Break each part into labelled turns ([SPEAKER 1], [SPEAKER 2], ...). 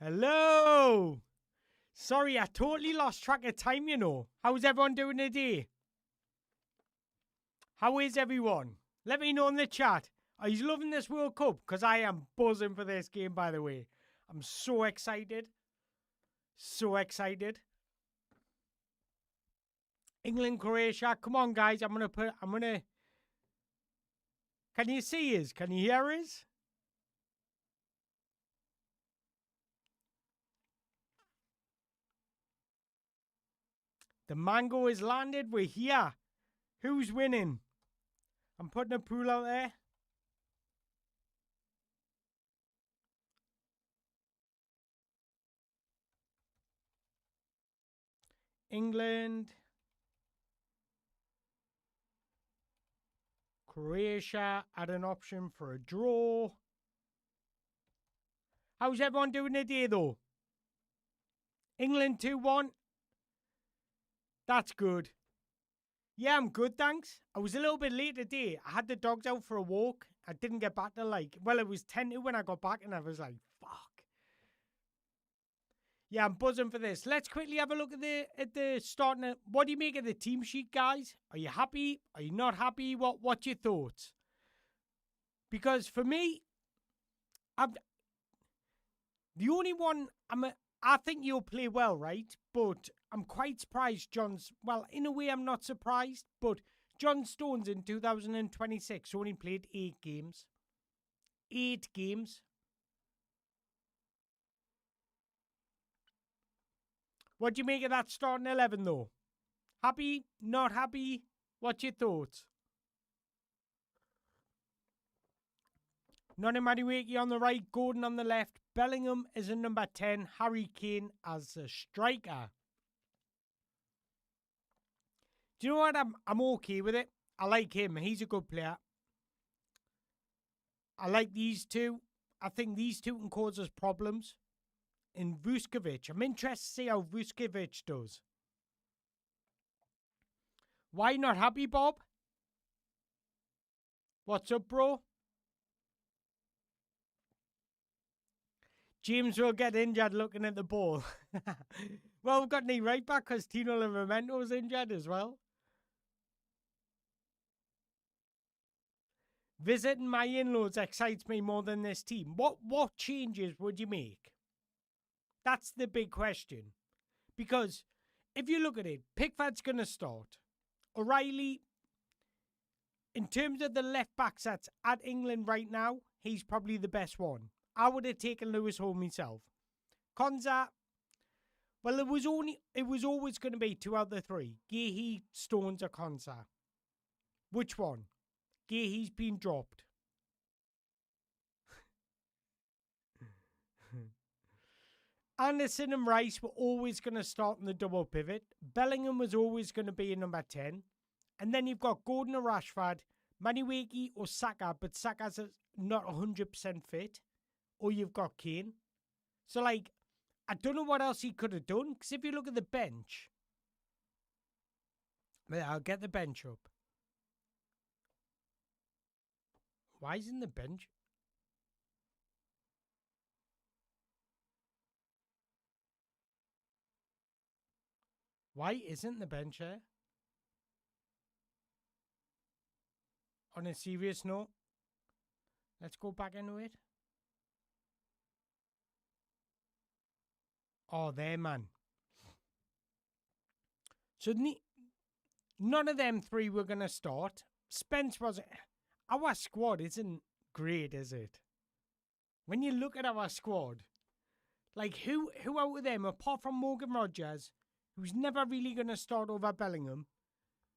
[SPEAKER 1] Hello! Sorry, I totally lost track of time, you know. How's everyone doing today? How is everyone? Let me know in the chat. Are you loving this World Cup? Because I am buzzing for this game, by the way. I'm so excited. So excited. England, Croatia. Come on, guys. I'm going to... Can you see us? Can you hear us? The mango is landed. We're here. Who's winning? I'm putting a pool out there. England. Croatia had an option for a draw. How's everyone doing today, though? England 2-1. That's good. Yeah, I'm good, thanks. I was a little bit late today. I had the dogs out for a walk. I didn't get back till well, it was 10 to when I got back, and I was like, fuck. Yeah, I'm buzzing for this. Let's quickly have a look at the starting. What do you make of the team sheet, guys? Are you happy? Are you not happy? What's your thoughts? Because for me, the only one I think you'll play well, right? But I'm quite surprised well, in a way I'm not surprised, but John Stones in 2026 only played 8 games. 8 games. What do you make of that starting 11, though? Happy? Not happy? What's your thoughts? Noni Madueke on the right, Gordon on the left, Bellingham is a number 10, Harry Kane as a striker. Do you know what? I'm okay with it. I like him. He's a good player. I like these two. I think these two can cause us problems. In Vuskovic, I'm interested to see how Vuskovic does. Why not happy, Bob? What's up, bro? James will get injured looking at the ball. Well, we've got any right back because Tino Livermento's injured as well. Visiting my in-laws excites me more than this team. What changes would you make? That's the big question. Because if you look at it, Pickford's going to start. O'Reilly, in terms of the left backs that's at England right now, he's probably the best one. I would have taken Lewis Hall myself. Konza, well, it was always going to be 2 out of the 3. Gehi, Stones, or Konza. Which one? Gehi's been dropped. Anderson and Rice were always going to start in the double pivot. Bellingham was always going to be a number 10. And then you've got Gordon or Rashford, Madueke or Saka, but Saka's not 100% fit. Or you've got Kane. So, I don't know what else he could have done. Because if you look at the bench... I'll get the bench up. Why isn't the bench... Why isn't the bench there? On a serious note, let's go back into it. Oh, there, man. So none of them 3 were going to start. Spence wasn't... Our squad isn't great, is it? When you look at our squad, who out of them, apart from Morgan Rogers, who's never really going to start over Bellingham,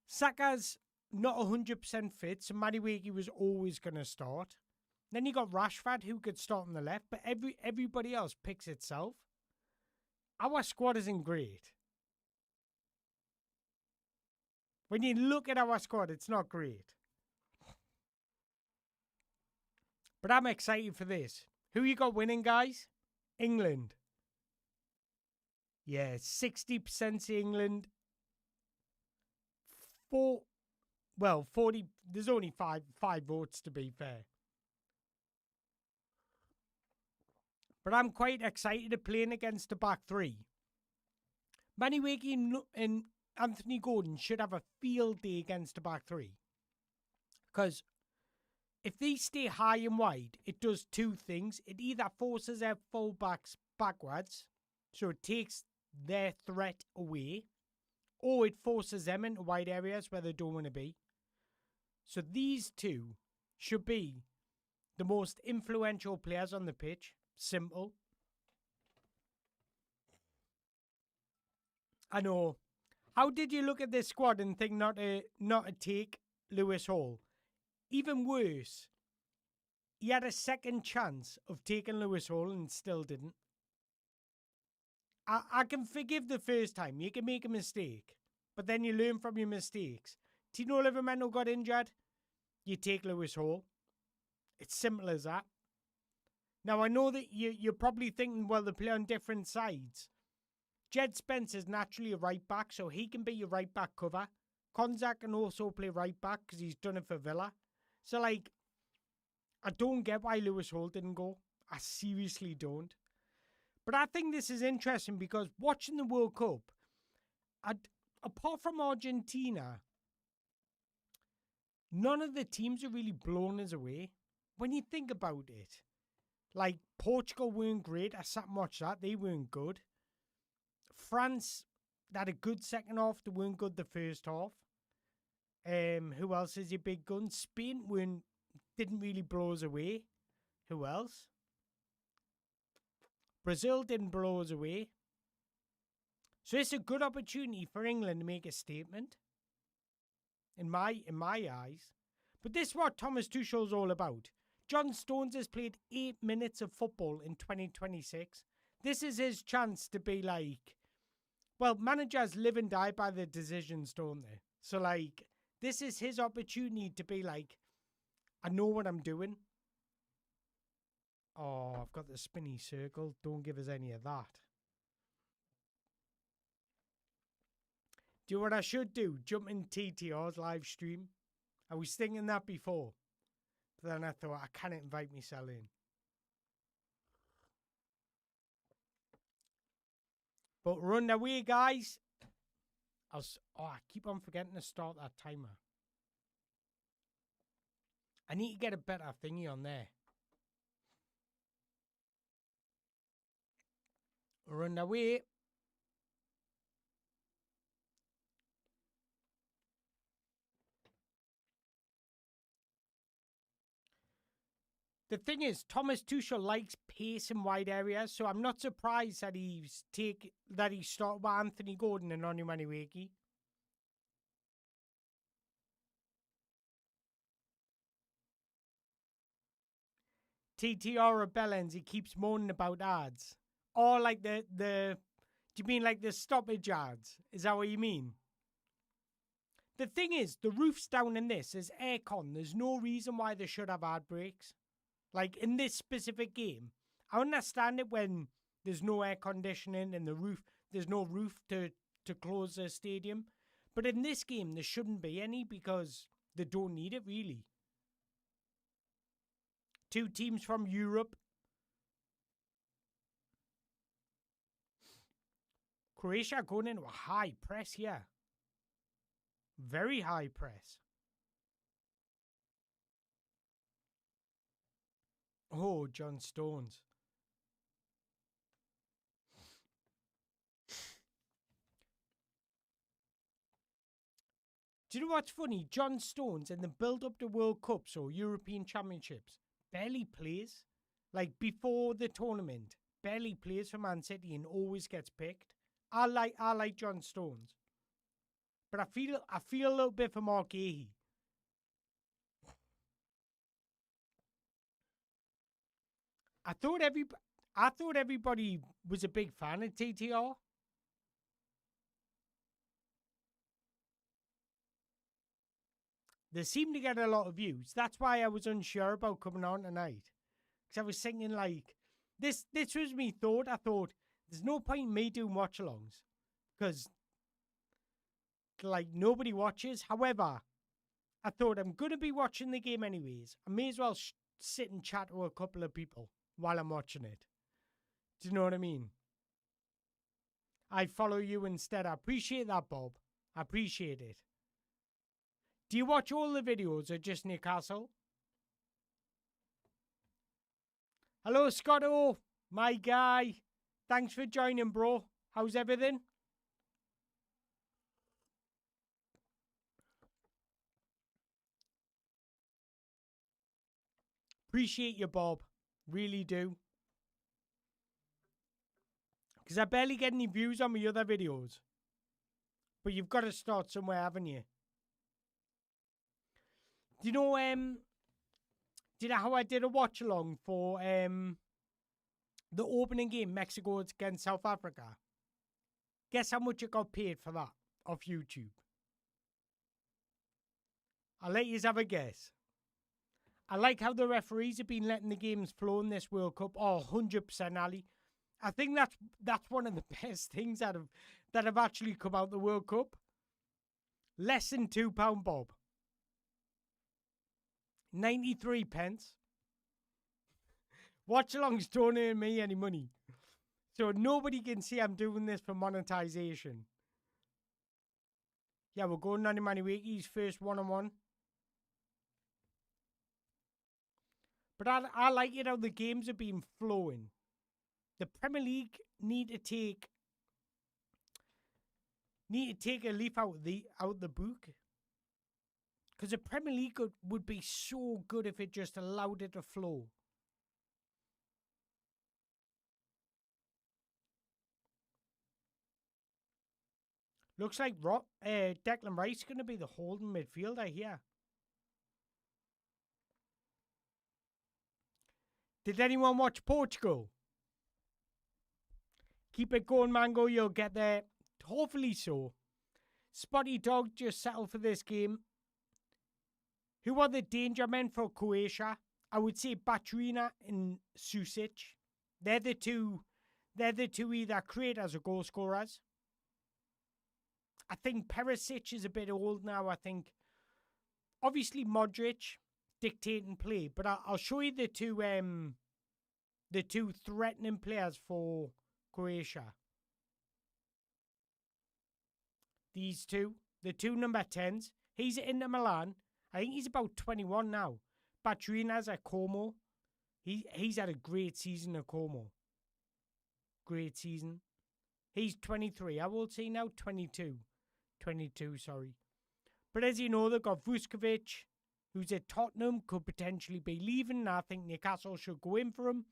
[SPEAKER 1] Saka's not 100% fit, so Madueke was always going to start. Then you got Rashford, who could start on the left, but everybody else picks itself. Our squad isn't great. When you look at our squad, it's not great. But I'm excited for this. Who you got winning, guys? England. Yeah, 60% England. 40. There's only five votes, to be fair. But I'm quite excited to playing against the back three. Maniwaki and Anthony Gordon should have a field day against the back three. Because if they stay high and wide, it does two things. It either forces their fullbacks backwards, so it takes their threat away, or it forces them into wide areas where they don't want to be. So these two should be the most influential players on the pitch. Simple. I know. How did you look at this squad and think not to take Lewis Hall? Even worse, he had a second chance of taking Lewis Hall and still didn't. I can forgive the first time. You can make a mistake, but then you learn from your mistakes. Tino Livramento got injured, you take Lewis Hall. It's simple as that. Now, I know that you're probably thinking, well, they play on different sides. Jed Spencer's naturally a right back, so he can be your right back cover. Konzak can also play right back because he's done it for Villa. So, I don't get why Lewis Hall didn't go. I seriously don't. But I think this is interesting because watching the World Cup, apart from Argentina, none of the teams are really blown us away. When you think about it, Portugal weren't great. I sat and watched that. They weren't good. France, they had a good second half. They weren't good the first half. Who else is your big gun? Spain didn't really blow us away. Who else? Brazil didn't blow us away. So it's a good opportunity for England to make a statement. In my eyes. But this is what Thomas Tuchel's all about. John Stones has played 8 minutes of football in 2026. This is his chance to be managers live and die by the decisions, don't they? So this is his opportunity to be I know what I'm doing. Oh, I've got the spinny circle. Don't give us any of that. Do you know what I should do? Jump in TTR's live stream. I was thinking that before. But then I thought, I can't invite myself in. But run away, guys. I keep on forgetting to start that timer. I need to get a better thingy on there. Run away. The thing is, Thomas Tuchel likes pace in wide areas, so I'm not surprised that he started with Anthony Gordon and Onu Maniwaki. TTR Rebellens, he keeps moaning about ads. Or do you mean the stoppage ads? Is that what you mean? The thing is, the roof's down in this. There's aircon. There's no reason why they should have ad breaks. In this specific game, I understand it when there's no air conditioning and there's no roof to close the stadium. But in this game, there shouldn't be any because they don't need it, really. 2 teams from Europe. Croatia going into a high press here. Very high press. Oh, John Stones. Do you know what's funny? John Stones in the build-up to World Cups or European Championships barely plays. Before the tournament, barely plays for Man City and always gets picked. I like John Stones. But I feel a little bit for Mark Gahey. I thought everybody was a big fan of TTR. They seem to get a lot of views. That's why I was unsure about coming on tonight. Because I was thinking this was me thought. I thought there's no point in me doing watch-alongs. Because nobody watches. However, I thought I'm going to be watching the game anyways. I may as well sit and chat to a couple of people while I'm watching it. Do you know what I mean? I follow you instead. I appreciate that, Bob. I appreciate it. Do you watch all the videos or just Newcastle? Hello, Scotto, my guy. Thanks for joining, bro. How's everything? Appreciate you, Bob. Really do. Because I barely get any views on my other videos. But you've got to start somewhere, haven't you? Do you know, do you know how I did a watch along for the opening game, Mexico against South Africa? Guess how much I got paid for that off YouTube? I'll let you have a guess. I like how the referees have been letting the games flow in this World Cup. Oh, 100%, Ali. I think that's one of the best things that have actually come out the World Cup. Less than £2, Bob. 93 pence. Watchalong's don't earn me any money. So nobody can see I'm doing this for monetization. Yeah, we're going on Maniwiki's first one-on-one. But I like it how the games have been flowing. The Premier League need to take a leaf out the book. Because the Premier League would be so good if it just allowed it to flow. Looks like Declan Rice is going to be the holding midfielder here. Did anyone watch Portugal? Keep it going, Mango. You'll get there. Hopefully so. Spotty Dog just settled for this game. Who are the danger men for Croatia? I would say Batrina and Susic. They're the two either creators or goal scorers. I think Perisic is a bit old now. I think obviously Modric dictating play, but I'll show you the two threatening players for Croatia. These two, the two number 10s. He's at Inter Milan. I think he's about 21 now. Batrina's at Como. He's had a great season at Como. Great season. He's 23. I will say now 22. 22, sorry. But as you know, they've got Vuskovic, who's at Tottenham, could potentially be leaving. I think Newcastle should go in for him.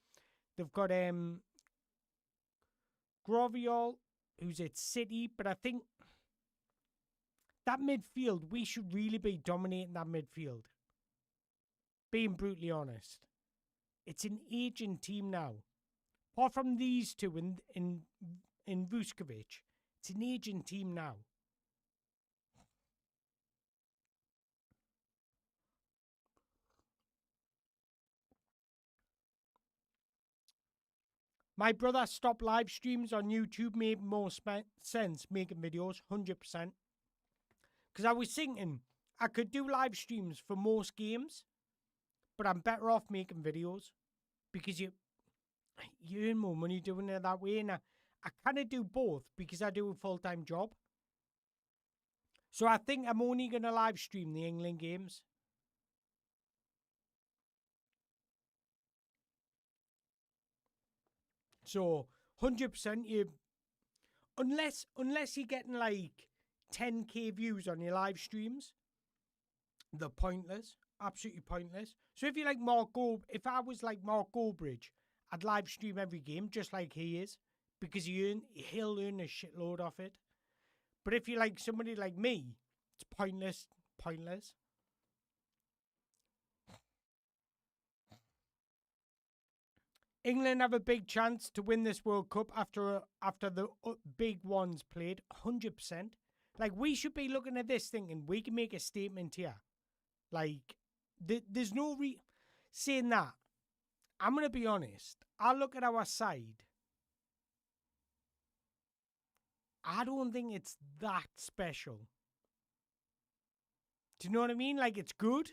[SPEAKER 1] They've got Groviol, who's at City, but I think that midfield, we should really be dominating that midfield. Being brutally honest. It's an aging team now. Apart from these two in Vuskovic, it's an aging team now. My brother stopped live streams on YouTube, made more sense making videos, 100%. Because I was thinking I could do live streams for most games, but I'm better off making videos because you earn more money doing it that way. And I kind of do both because I do a full-time job. So I think I'm only going to live stream the England games. So 100% you, unless you're getting like 10k views on your live streams, they're pointless, absolutely pointless. So if you like if I was like Mark Goldbridge, I'd live stream every game just like he is, because he'll earn a shitload off it. But if you like somebody like me, it's pointless. England have a big chance to win this World Cup after the big ones played, 100%. Like, we should be looking at this thinking we can make a statement here. Like, there's no saying that. I'm going to be honest. I look at our side. I don't think it's that special. Do you know what I mean? Like, it's good.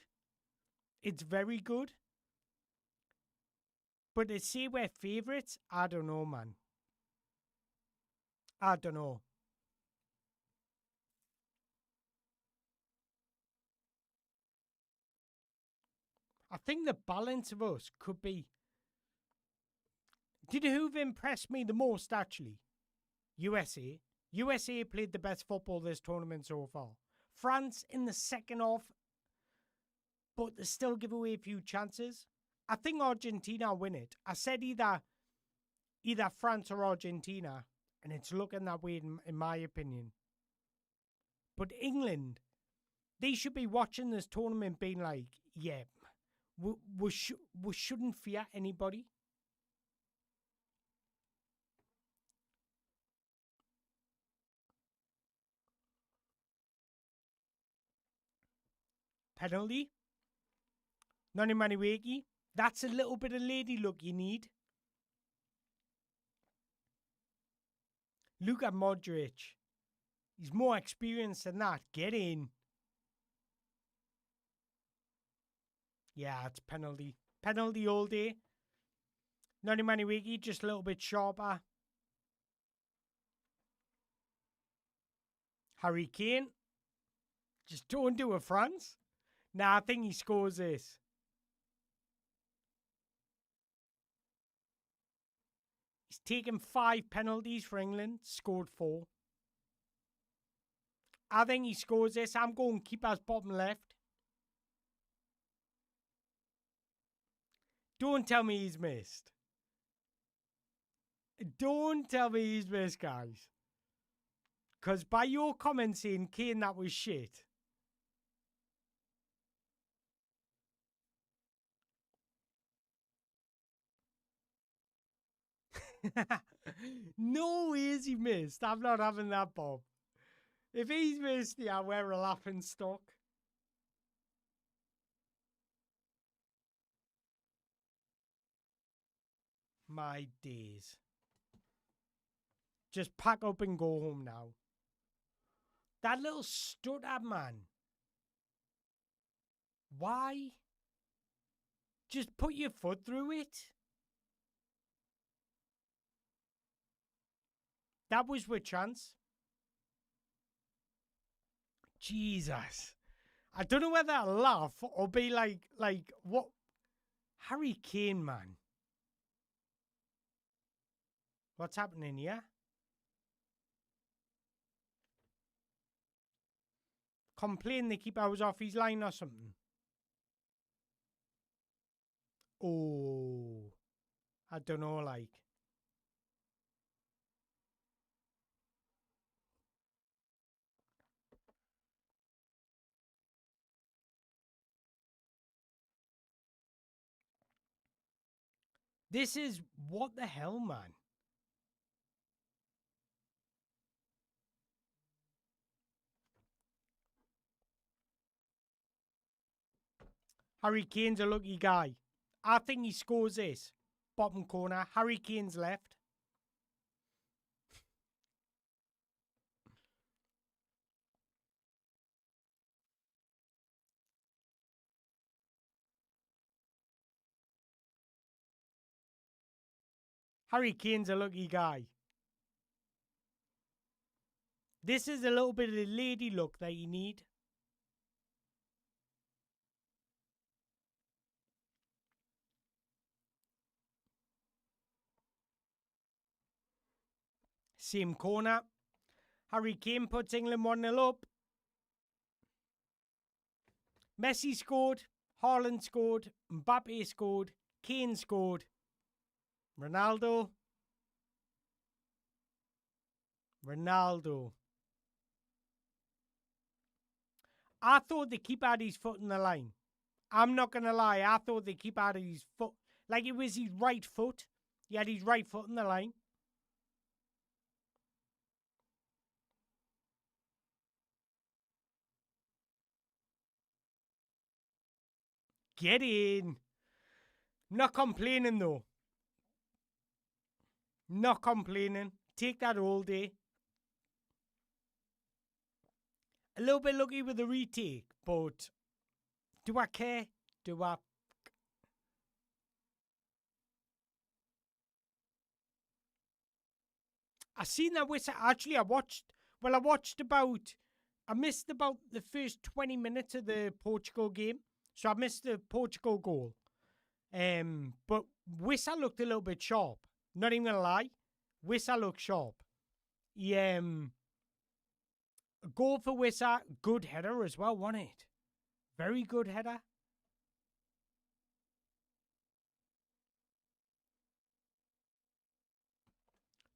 [SPEAKER 1] It's very good. But to say we're favourites, I don't know, man. I don't know. I think the balance of us could be. Did who've impressed me the most, actually? USA. USA played the best football this tournament so far. France in the second half, but they still give away a few chances. I think Argentina win it. I said either France or Argentina, and it's looking that way in my opinion. But England, they should be watching this tournament being like, yeah, we shouldn't fear anybody. Penalty. Noni Maniweki. That's a little bit of lady luck you need. Luka Modric. He's more experienced than that. Get in. Yeah, it's penalty. Penalty all day. Noni Maniweki just a little bit sharper. Harry Kane. Just don't do it, France. Nah, I think he scores this. He's taken 5 penalties for England, scored 4. I think he scores this. I'm going keeper's bottom left. Don't tell me he's missed. Don't tell me he's missed, guys. Because by your comments saying Kane, that was shit. No way is he missed. I'm not having that, Bob. If he's missed, yeah, we're a laughing stock. My days. Just pack up and go home now. That little stutter, man. Why? Just put your foot through it. That was with chance. Jesus. I don't know whether I'll laugh or be like, what? Harry Kane, man. What's happening here? Complain the keeper was off his line or something. Oh. I don't know, like. This is what the hell, man. Harry Kane's a lucky guy. I think he scores this. Bottom corner. Harry Kane's left. Harry Kane's a lucky guy. This is a little bit of the lady look that you need. Same corner. Harry Kane puts England 1-0 up. Messi scored. Haaland scored. Mbappe scored. Kane scored. Ronaldo. I thought the keeper had his foot in the line. I'm not going to lie. I thought the keeper had his foot. Like it was his right foot. He had his right foot in the line. Get in. Not complaining though. Not complaining. Take that all day. A little bit lucky with the retake, but do I care? Do I? I seen that Wissa. Actually, I missed about the first 20 minutes of the Portugal game. So I missed the Portugal goal. But Wissa looked a little bit sharp. Not even gonna lie. Wissa looked sharp. He, goal for Wissa. Good header as well, wasn't it? Very good header.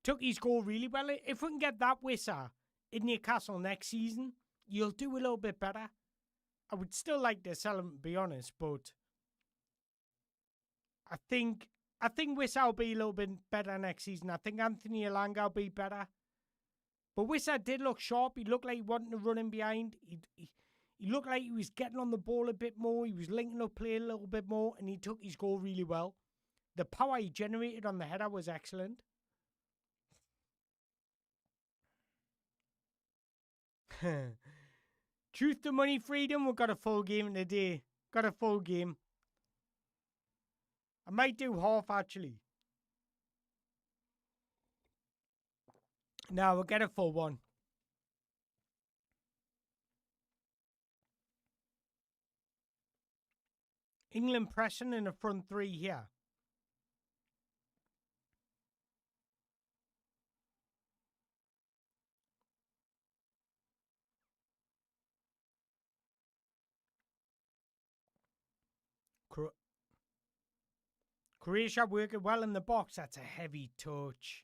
[SPEAKER 1] Took his goal really well. If we can get that Wissa in Newcastle next season, you'll do a little bit better. I would still like to sell him, to be honest, but I think Wissa will be a little bit better next season. I think Anthony Elanga will be better. But Wissa did look sharp. He looked like he wanted to run in behind. He looked like he was getting on the ball a bit more. He was linking up play a little bit more, and he took his goal really well. The power he generated on the header was excellent. Truth to money freedom. We've got a full game today. Got a full game. I might do half actually. No, we'll get a full one. England pressing in the front three here. Croatia working well in the box. That's a heavy touch.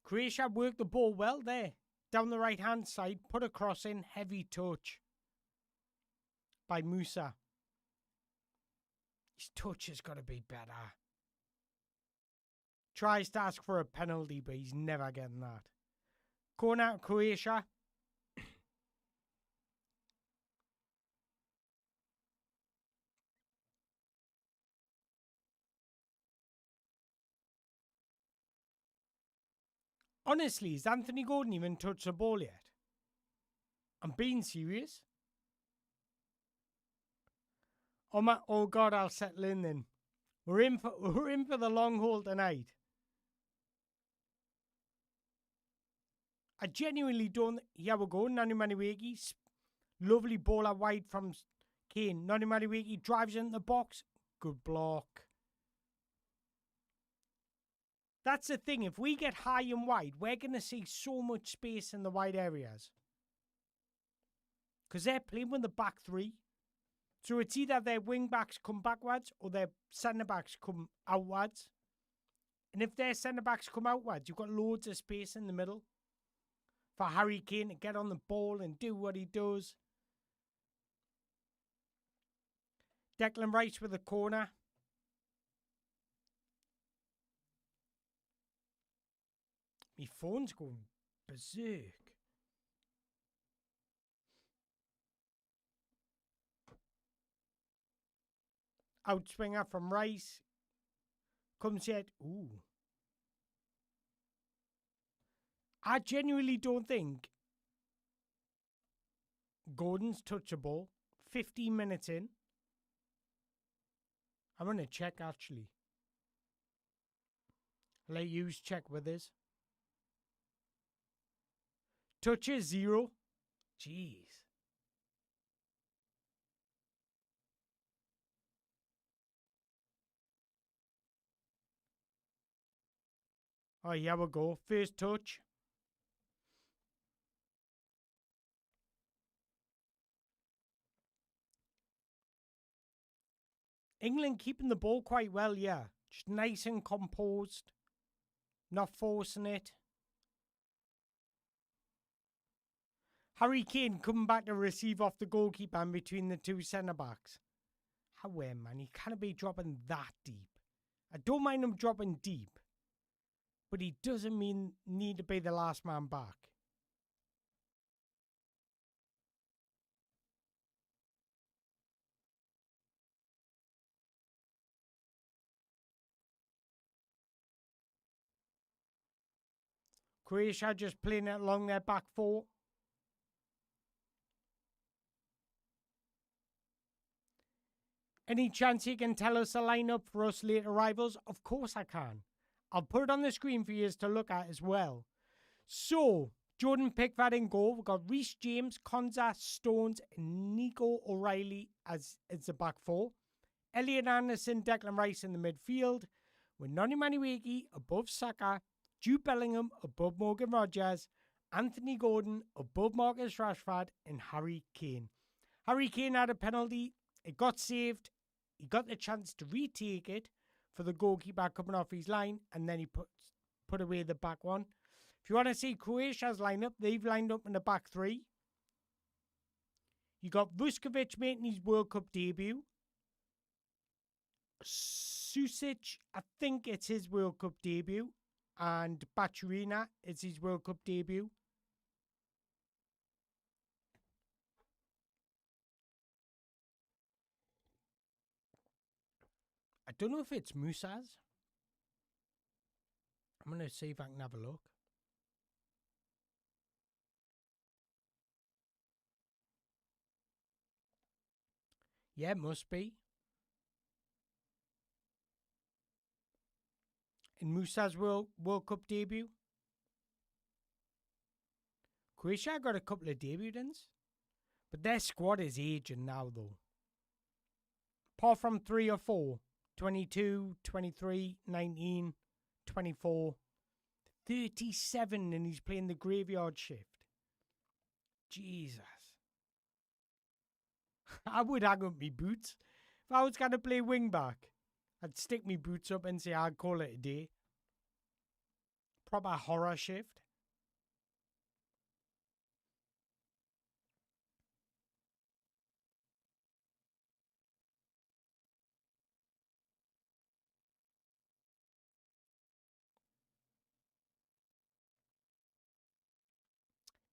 [SPEAKER 1] Croatia worked the ball well there. Down the right-hand side. Put a cross in. Heavy touch. By Musa. His touch has got to be better. Tries to ask for a penalty, but he's never getting that. Corner Croatia. Honestly, has Anthony Gordon even touched the ball yet? I'm being serious. Oh God, I'll settle in then. We're in for the long haul tonight. I genuinely don't. Here we go. Nani Maniwegi. Lovely ball out wide from Kane. Nani Maniwegi drives into the box. Good block. That's the thing. If we get high and wide, we're going to see so much space in the wide areas. Because they're playing with the back three. So it's either their wing backs come backwards or their centre backs come outwards. And if their centre backs come outwards, you've got loads of space in the middle for Harry Kane to get on the ball and do what he does. Declan Rice with a corner. My phone's going berserk. Outswinger from Rice. Comes yet. Ooh. I genuinely don't think Gordon's touchable. 15 minutes in. I'm going to check actually. I'll let you check with us. Touches 0. Jeez. Oh, here we go. First touch. England keeping the ball quite well, yeah. Just nice and composed. Not forcing it. Harry Kane coming back to receive off the goalkeeper and between the two centre-backs. However, man, he can't be dropping that deep. I don't mind him dropping deep. But he doesn't need to be the last man back. Croatia just playing it along their back four. Any chance you can tell us a lineup for us late arrivals? Of course I can. I'll put it on the screen for you to look at as well. So, Jordan Pickford in goal. We've got Reece James, Konza, Stones, and Nico O'Reilly as the back four. Elliot Anderson, Declan Rice in the midfield. With Noni Madueke above Saka, Jude Bellingham above Morgan Rogers, Anthony Gordon above Marcus Rashford, and Harry Kane. Harry Kane had a penalty. It got saved. He got the chance to retake it for the goalkeeper coming off his line, and then he put away the back one. If you want to see Croatia's lineup, they've lined up in the back three. You got Vuskovic making his World Cup debut. Susic, I think it's his World Cup debut. And Baturina, it's his World Cup debut. I don't know if it's Musa's. I'm going to see if I can have a look. Yeah, it must be. In Musa's World Cup debut. Croatia got a couple of debutants. But their squad is aging now, though. Apart from 3 or 4. 22, 23, 19, 24, 37, and he's playing the graveyard shift. Jesus. I would hang up my boots. If I was going to play wing back, I'd stick my boots up and say I'd call it a day. Proper horror shift.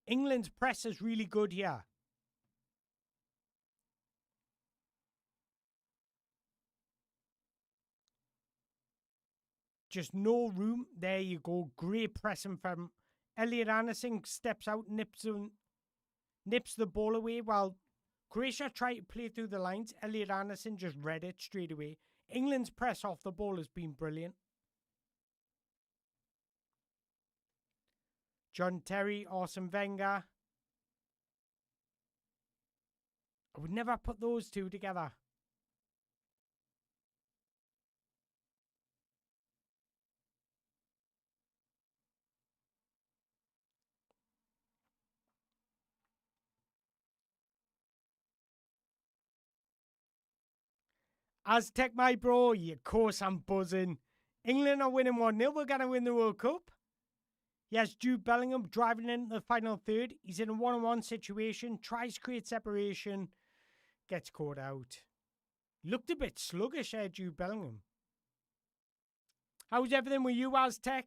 [SPEAKER 1] England's press is really good here. Just no room. There you go. Great pressing from Elliot Anderson. Steps out, nips the ball away while Croatia tried to play through the lines. Elliot Anderson just read it straight away. England's press off the ball has been brilliant. John Terry, Arsene Wenger. I would never put those two together. Aztec, my bro, of course I'm buzzing. England are winning 1-0. We're going to win the World Cup. Yes, Jude Bellingham driving into the final third. He's in a one-on-one situation, tries to create separation, gets caught out. Looked a bit sluggish there, Jude Bellingham. How's everything with you, Aztec?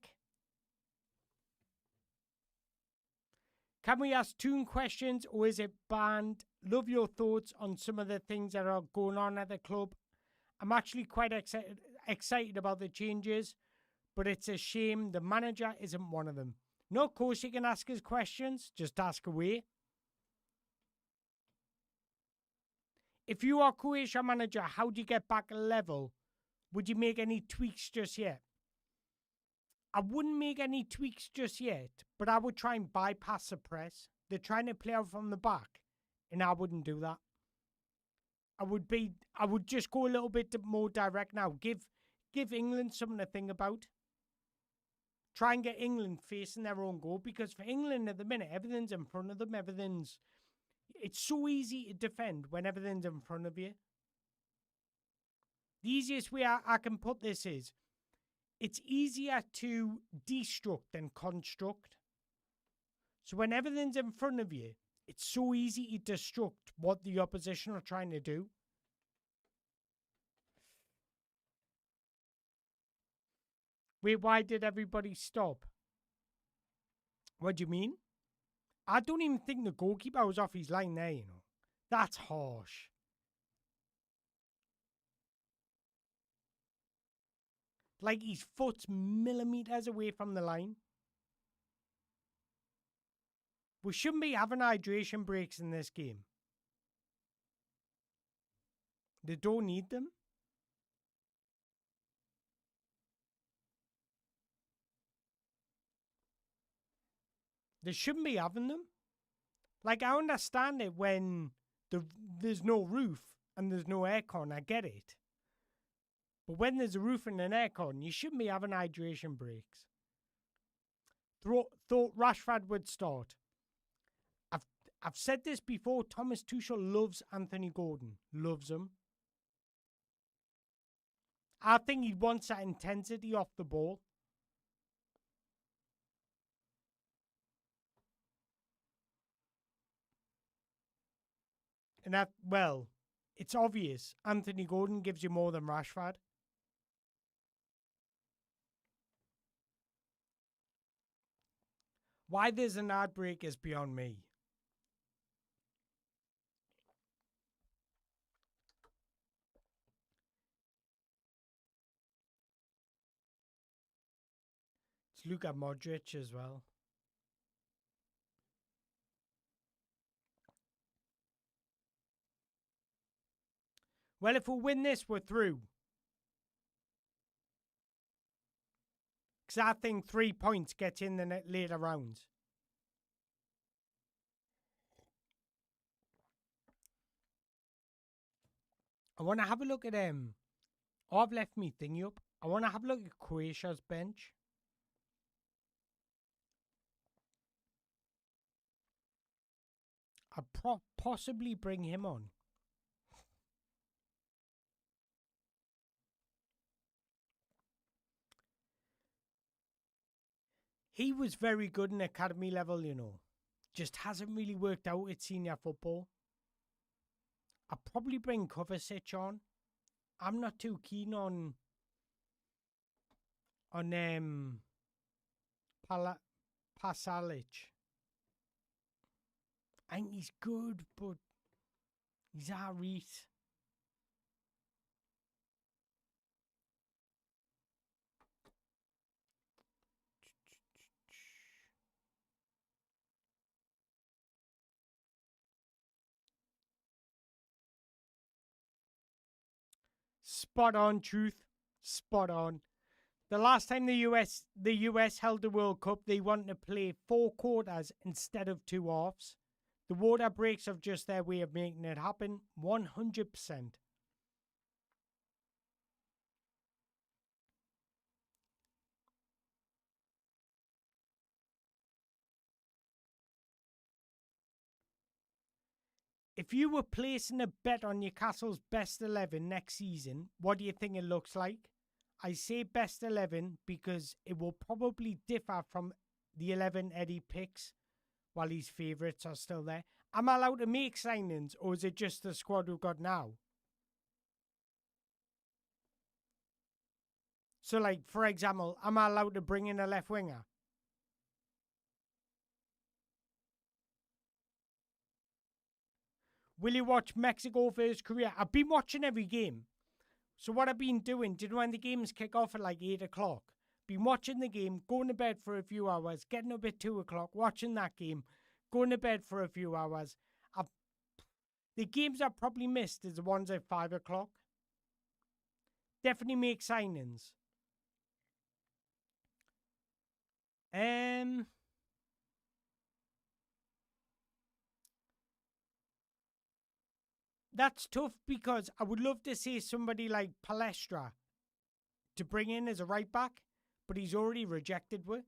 [SPEAKER 1] Can we ask Toon questions or is it banned? Love your thoughts on some of the things that are going on at the club. I'm actually quite excited about the changes, but it's a shame the manager isn't one of them. No, of course you can ask his questions. Just ask away. If you are Croatia manager, how do you get back a level? Would you make any tweaks just yet? I wouldn't make any tweaks just yet, but I would try and bypass the press. They're trying to play out from the back, and I wouldn't do that. I would just go a little bit more direct now. Give England something to think about. Try and get England facing their own goal, because for England at the minute, everything's in front of them. It's so easy to defend when everything's in front of you. The easiest way I can put this is, it's easier to destruct than construct. So when everything's in front of you, it's so easy to destruct what the opposition are trying to do. Wait, why did everybody stop? What do you mean? I don't even think the goalkeeper was off his line there, you know. That's harsh. Like his foot's millimetres away from the line. We shouldn't be having hydration breaks in this game. They don't need them. They shouldn't be having them. Like, I understand it when there's no roof and there's no aircon. I get it. But when there's a roof and an aircon, you shouldn't be having hydration breaks. Thought Rashford would start. I've said this before. Thomas Tuchel loves Anthony Gordon. Loves him. I think he wants that intensity off the ball. And well, it's obvious. Anthony Gordon gives you more than Rashford. Why there's an heartbreak is beyond me. Let's look at Modric as well. Well, if we win this, we're through. Because I think 3 points get in the later rounds. I want to have a look at Oh, I've left me thingy up. I want to have a look at Croatia's bench. I'd possibly bring him on. He was very good in academy level, you know. Just hasn't really worked out at senior football. I'd probably bring Kovacic on. I'm not too keen on Pasalic. I think he's good, but he's alright. Spot on, truth. Spot on. The last time the US held the World Cup, they wanted to play 4 quarters instead of 2 halves. The water breaks are just their way of making it happen. 100%. If you were placing a bet on Newcastle's best 11 next season, what do you think it looks like? I say best 11 because it will probably differ from the 11 Eddie picks while his favourites are still there. Am I allowed to make signings, or is it just the squad we've got now? So, like, for example, am I allowed to bring in a left winger? Will you watch Mexico versus Korea? I've been watching every game. So what I've been doing, did when the games kick off at like 8 o'clock, been watching the game, going to bed for a few hours, getting up at 2 o'clock, watching that game, going to bed for a few hours. The games I've probably missed is the ones at 5 o'clock. Definitely make signings. That's tough because I would love to see somebody like Palestra to bring in as a right back, but he's already rejected with.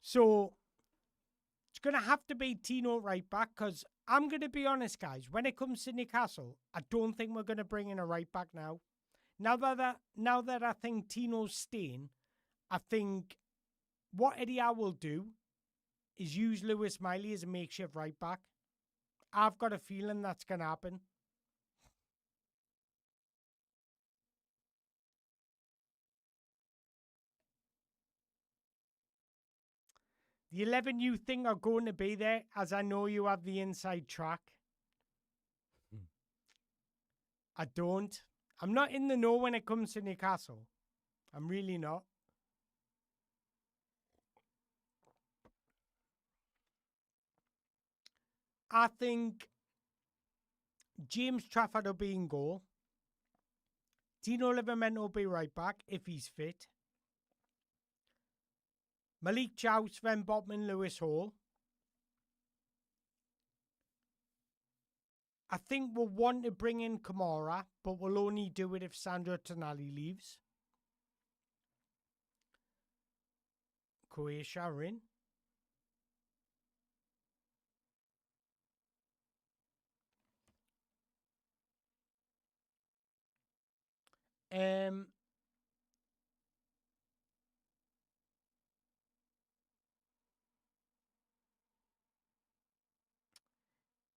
[SPEAKER 1] So it's going to have to be Tino right back because I'm going to be honest, guys. When it comes to Newcastle, I don't think we're going to bring in a right back now. Now that I think Tino's staying, I think what Eddie Howe will do is use Lewis Miley as a makeshift right back. I've got a feeling that's going to happen. The 11 you think are going to be there, as I know you have the inside track. I don't. I'm not in the know when it comes to Newcastle. I'm really not. I think James Trafford will be in goal. Tino Livramento will be right back if he's fit. Malik Chow, Sven Botman, Lewis Hall. I think we'll want to bring in Kamara, but we'll only do it if Sandro Tonali leaves. Croatia are in.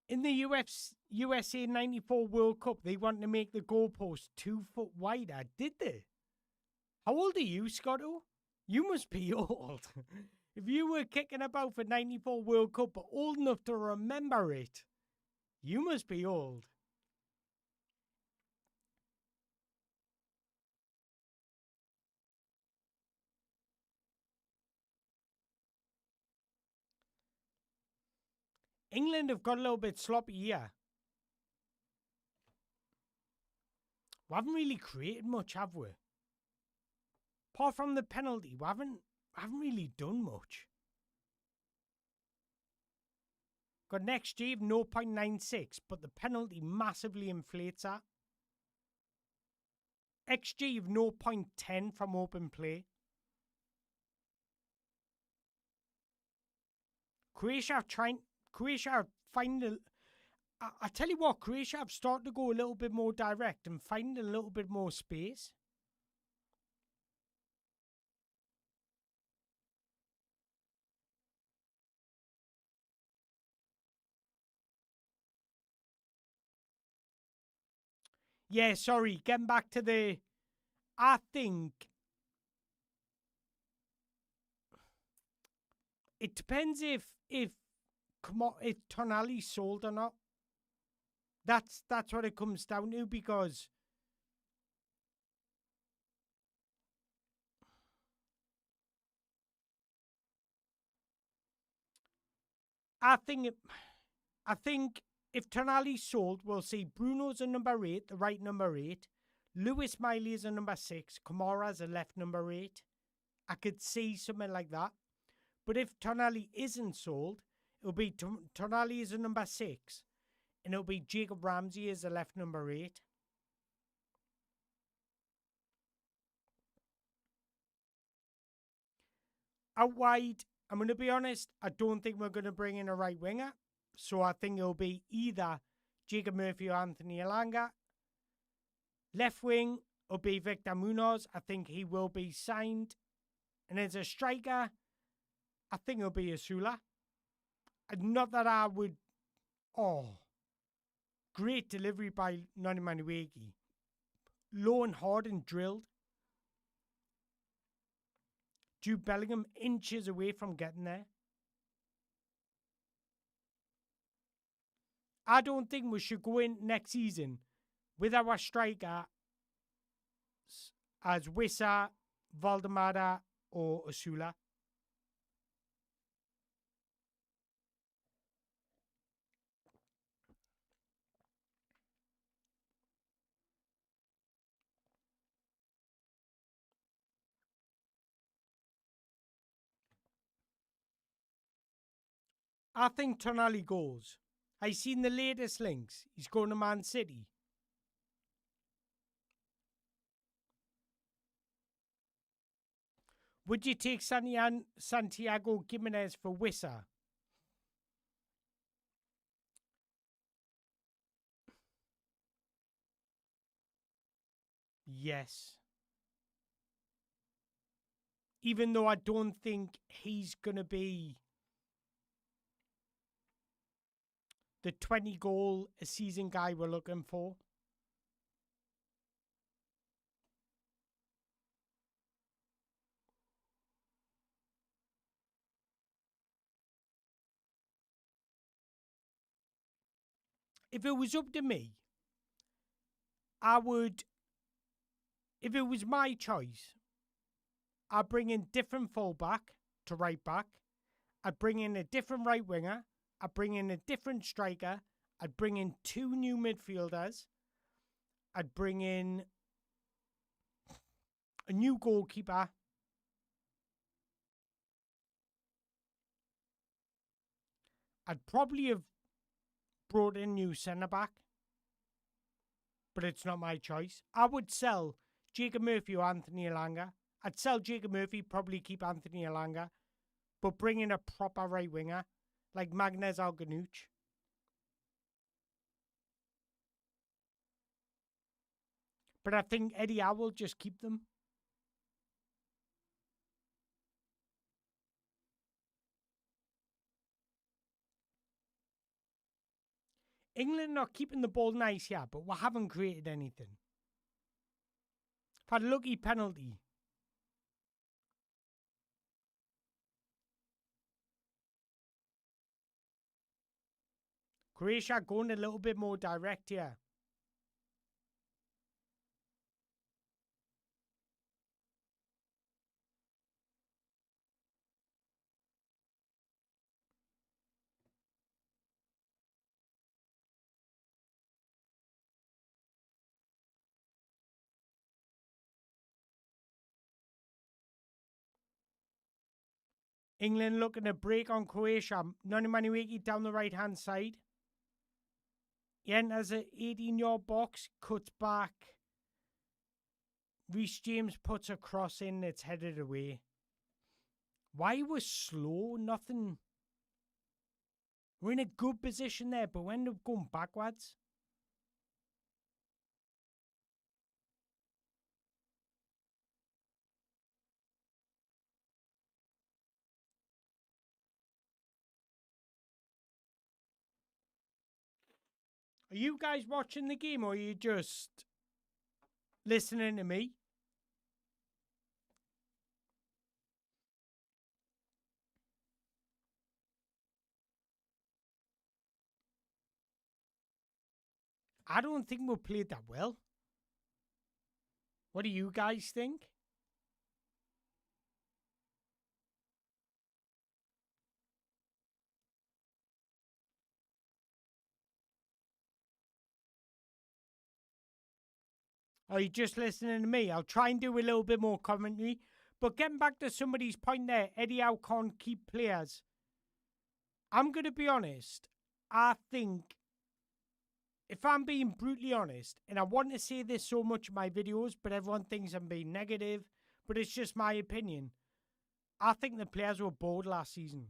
[SPEAKER 1] In the USA 94 World Cup, they want to make the goalpost 2 foot wider, did they? How old are you, Scotto? You must be old. If you were kicking about for 94 World Cup but old enough to remember it, you must be old. England have got a little bit sloppy here. We haven't really created much, have we? Apart from the penalty, we haven't really done much. Got an XG of 0.96, but the penalty massively inflates that. XG of 0.10 from open play. Croatia are finding. I tell you what, Croatia have started to go a little bit more direct and finding a little bit more space. Yeah, sorry, getting back to the. I think it depends if Tonali's sold or not. That's what it comes down to, because I think if Tonali's sold, we'll see Bruno's a number 8, the right number 8. Lewis Miley is a number 6. Kamara's a left number 8. I could see something like that. But if Tonali isn't sold, it'll be Tonali is a number 6. And it'll be Jacob Ramsey as a left number 8. Out wide, I'm going to be honest, I don't think we're going to bring in a right winger. So I think it'll be either Jacob Murphy or Anthony Elanga. Left wing will be Victor Munoz. I think he will be signed. And as a striker, I think it'll be Asula. Not that I would... Oh, great delivery by Noni Manueki. Low and hard and drilled. Jude Bellingham inches away from getting there. I don't think we should go in next season with our striker as Wissa, Valdemara or Asula. I think Tonali goes. I seen the latest links. He's going to Man City. Would you take Santiago Gimenez for Wissa? Yes. Even though I don't think he's going to be the 20 goal a season guy we're looking for. If it was up to me, I would, if it was my choice, I'd bring in different fullback to right back. I'd bring in a different right winger. I'd bring in a different striker. I'd bring in 2 new midfielders. I'd bring in a new goalkeeper. I'd probably have brought in new centre-back. but it's not my choice. I would sell Jacob Murphy or Anthony Elanga. I'd sell Jacob Murphy, probably keep Anthony Elanga, but bring in a proper right winger like Magnez Alganuch. But I think Eddie Howe will just keep them. England are keeping the ball nice, yeah, but we haven't created anything. I've had a lucky penalty. Croatia going a little bit more direct here. England looking to break on Croatia. Noni Manuiki down the right hand side. He enters an 18-yard box, cuts back. Reece James puts a cross in, it's headed away. Why was slow? Nothing. We're in a good position there, but we end up going backwards. Are you guys watching the game or are you just listening to me? I don't think we played that well. What do you guys think? Are you just listening to me? I'll try and do a little bit more commentary. But getting back to somebody's point there, Eddie Howe can't keep players. I'm going to be honest. I think, if I'm being brutally honest, and I want to say this so much in my videos, but everyone thinks I'm being negative, but it's just my opinion. I think the players were bored last season.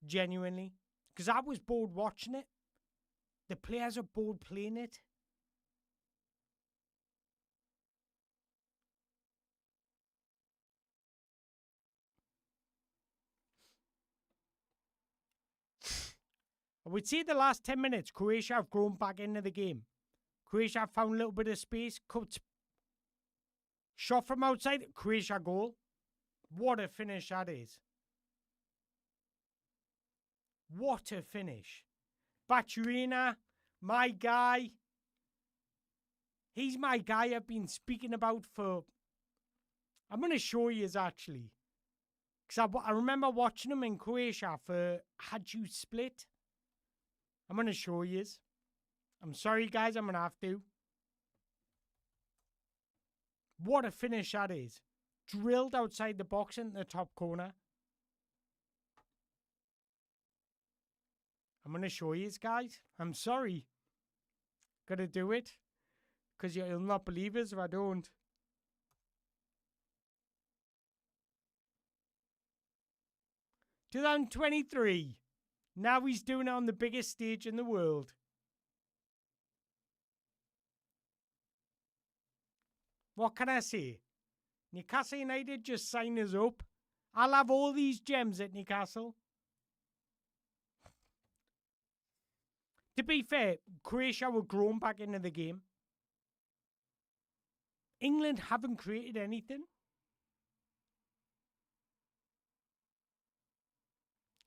[SPEAKER 1] Genuinely. Because I was bored watching it. The players are bored playing it. I would say the last 10 minutes, Croatia have grown back into the game. Croatia have found a little bit of space. Cuts. Shot from outside. Croatia goal. What a finish that is. What a finish. Baturina, my guy. He's my guy I've been speaking about for... I'm going to show you actually. Because I remember watching him in Croatia for Hadju Split. I'm going to show you. I'm sorry, guys. I'm going to have to. What a finish that is. Drilled outside the box in the top corner. I'm going to show you, guys. I'm sorry. Gotta do it. Because you'll not believe us if I don't. "2023. Now he's doing it on the biggest stage in the world. What can I say? Newcastle United just signed us up. I'll have all these gems at Newcastle. To be fair, Croatia were grown back into the game. England haven't created anything.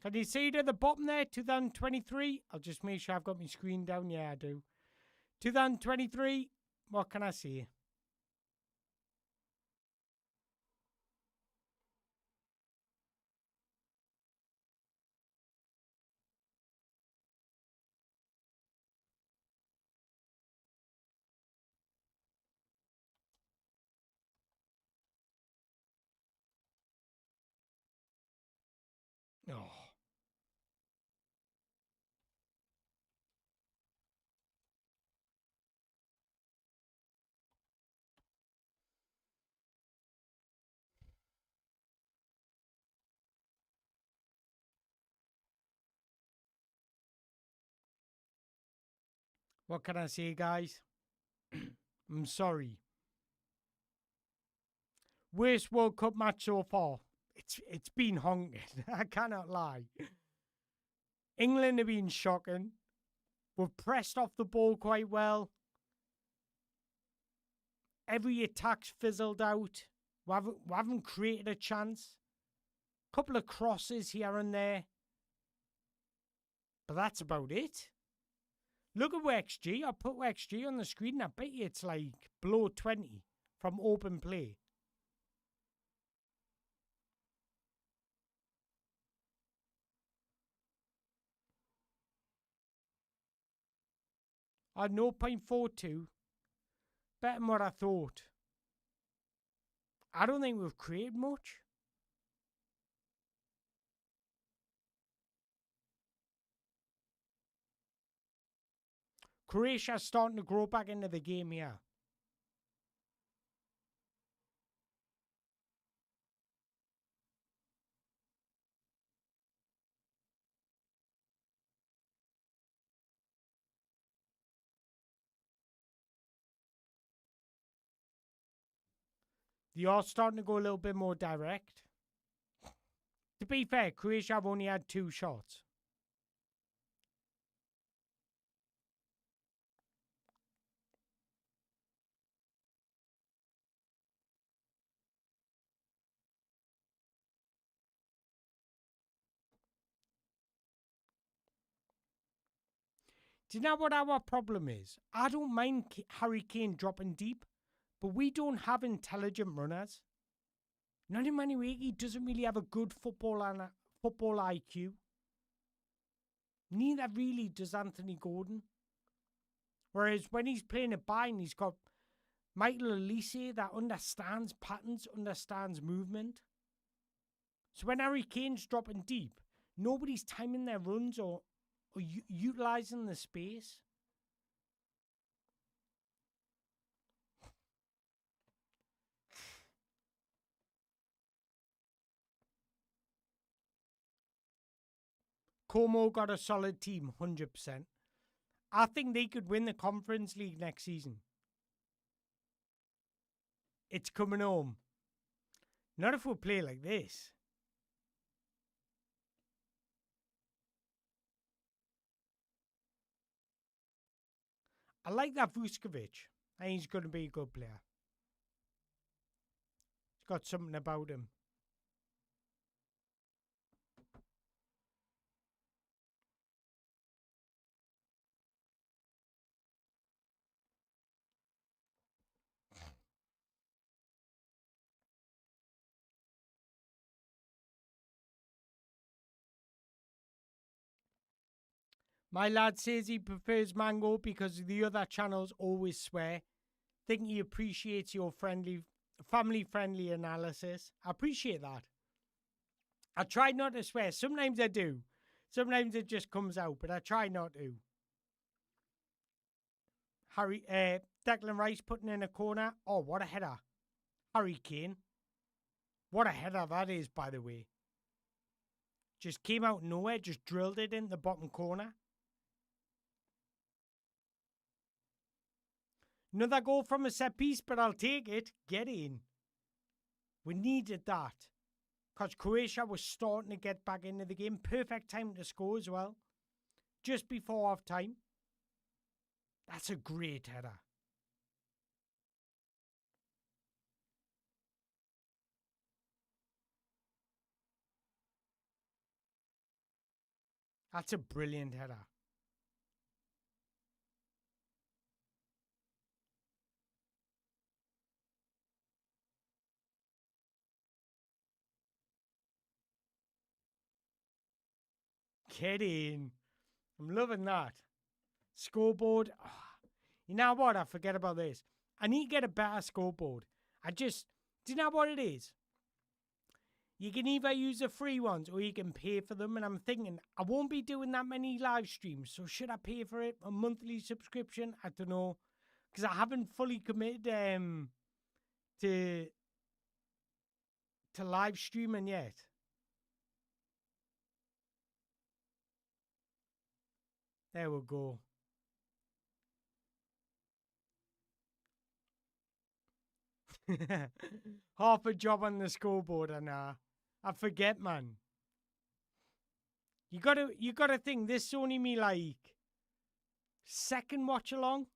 [SPEAKER 1] Can you see it at the bottom there, 2023? I'll just make sure I've got my screen down. Yeah, I do. 2023, what can I say? Oh. What can I say, guys? I'm sorry. Worst World Cup match so far. It's been honking. I cannot lie. England have been shocking. We've pressed off the ball quite well. Every attack's fizzled out. We haven't created a chance. Couple of crosses here and there. But that's about it. Look at XG. I put XG on the screen. I bet you it's like below 20 from open play. I 0.42. Better than what I thought. I don't think we've created much. Croatia's starting to grow back into the game here. They are starting to go a little bit more direct. To be fair, Croatia have only had 2 shots. Do you know what our problem is? I don't mind Harry Kane dropping deep, but we don't have intelligent runners. Nani Manuiki doesn't really have a good football IQ. Neither really does Anthony Gordon. Whereas when he's playing a bind, he's got Michael Elise that understands patterns, understands movement. So when Harry Kane's dropping deep, nobody's timing their runs or utilising the space. Como got a solid team, 100%. I think they could win the Conference League next season. It's coming home. Not if we play like this. I like that Vuskovic. I think he's going to be a good player. He's got something about him. My lad says he prefers Mango because the other channels always swear. Think he appreciates your family-friendly analysis. I appreciate that. I try not to swear. Sometimes I do. Sometimes it just comes out, but I try not to. Declan Rice putting in a corner. Oh, what a header. Harry Kane. What a header that is, by the way. Just came out nowhere, just drilled it in the bottom corner. Another goal from a set piece, but I'll take it. Get in. We needed that. Because Croatia was starting to get back into the game. Perfect time to score as well. Just before half time. That's a great header. That's a brilliant header. Get in. I'm loving that. Scoreboard. Oh, you know what? I forget about this. I need to get a better scoreboard. Do you know what it is? You can either use the free ones or you can pay for them. And I'm thinking, I won't be doing that many live streams. So should I pay for it? A monthly subscription? I don't know. Because I haven't fully committed to live streaming yet. There we go. Half a job on the scoreboard, and I forget, man. You gotta think this is only me like second watch along.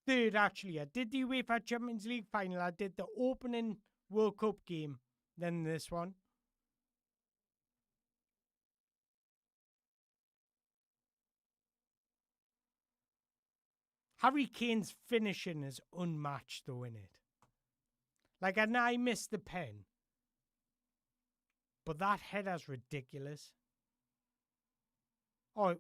[SPEAKER 1] Third, actually. I did the UEFA Champions League final. I did the opening World Cup game. Then this one. Harry Kane's finishing is unmatched, though, in it. Like, and I missed the pen. But that header's ridiculous. Oh.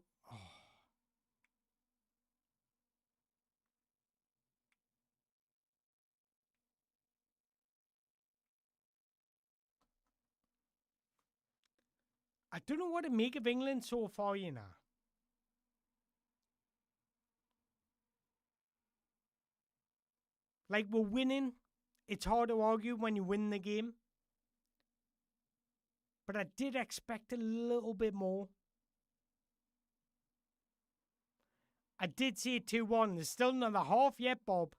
[SPEAKER 1] I don't know what to make of England so far, you know. Like, we're winning. It's hard to argue when you win the game. But I did expect a little bit more. I did see it 2-1. There's still another half yet, Bob.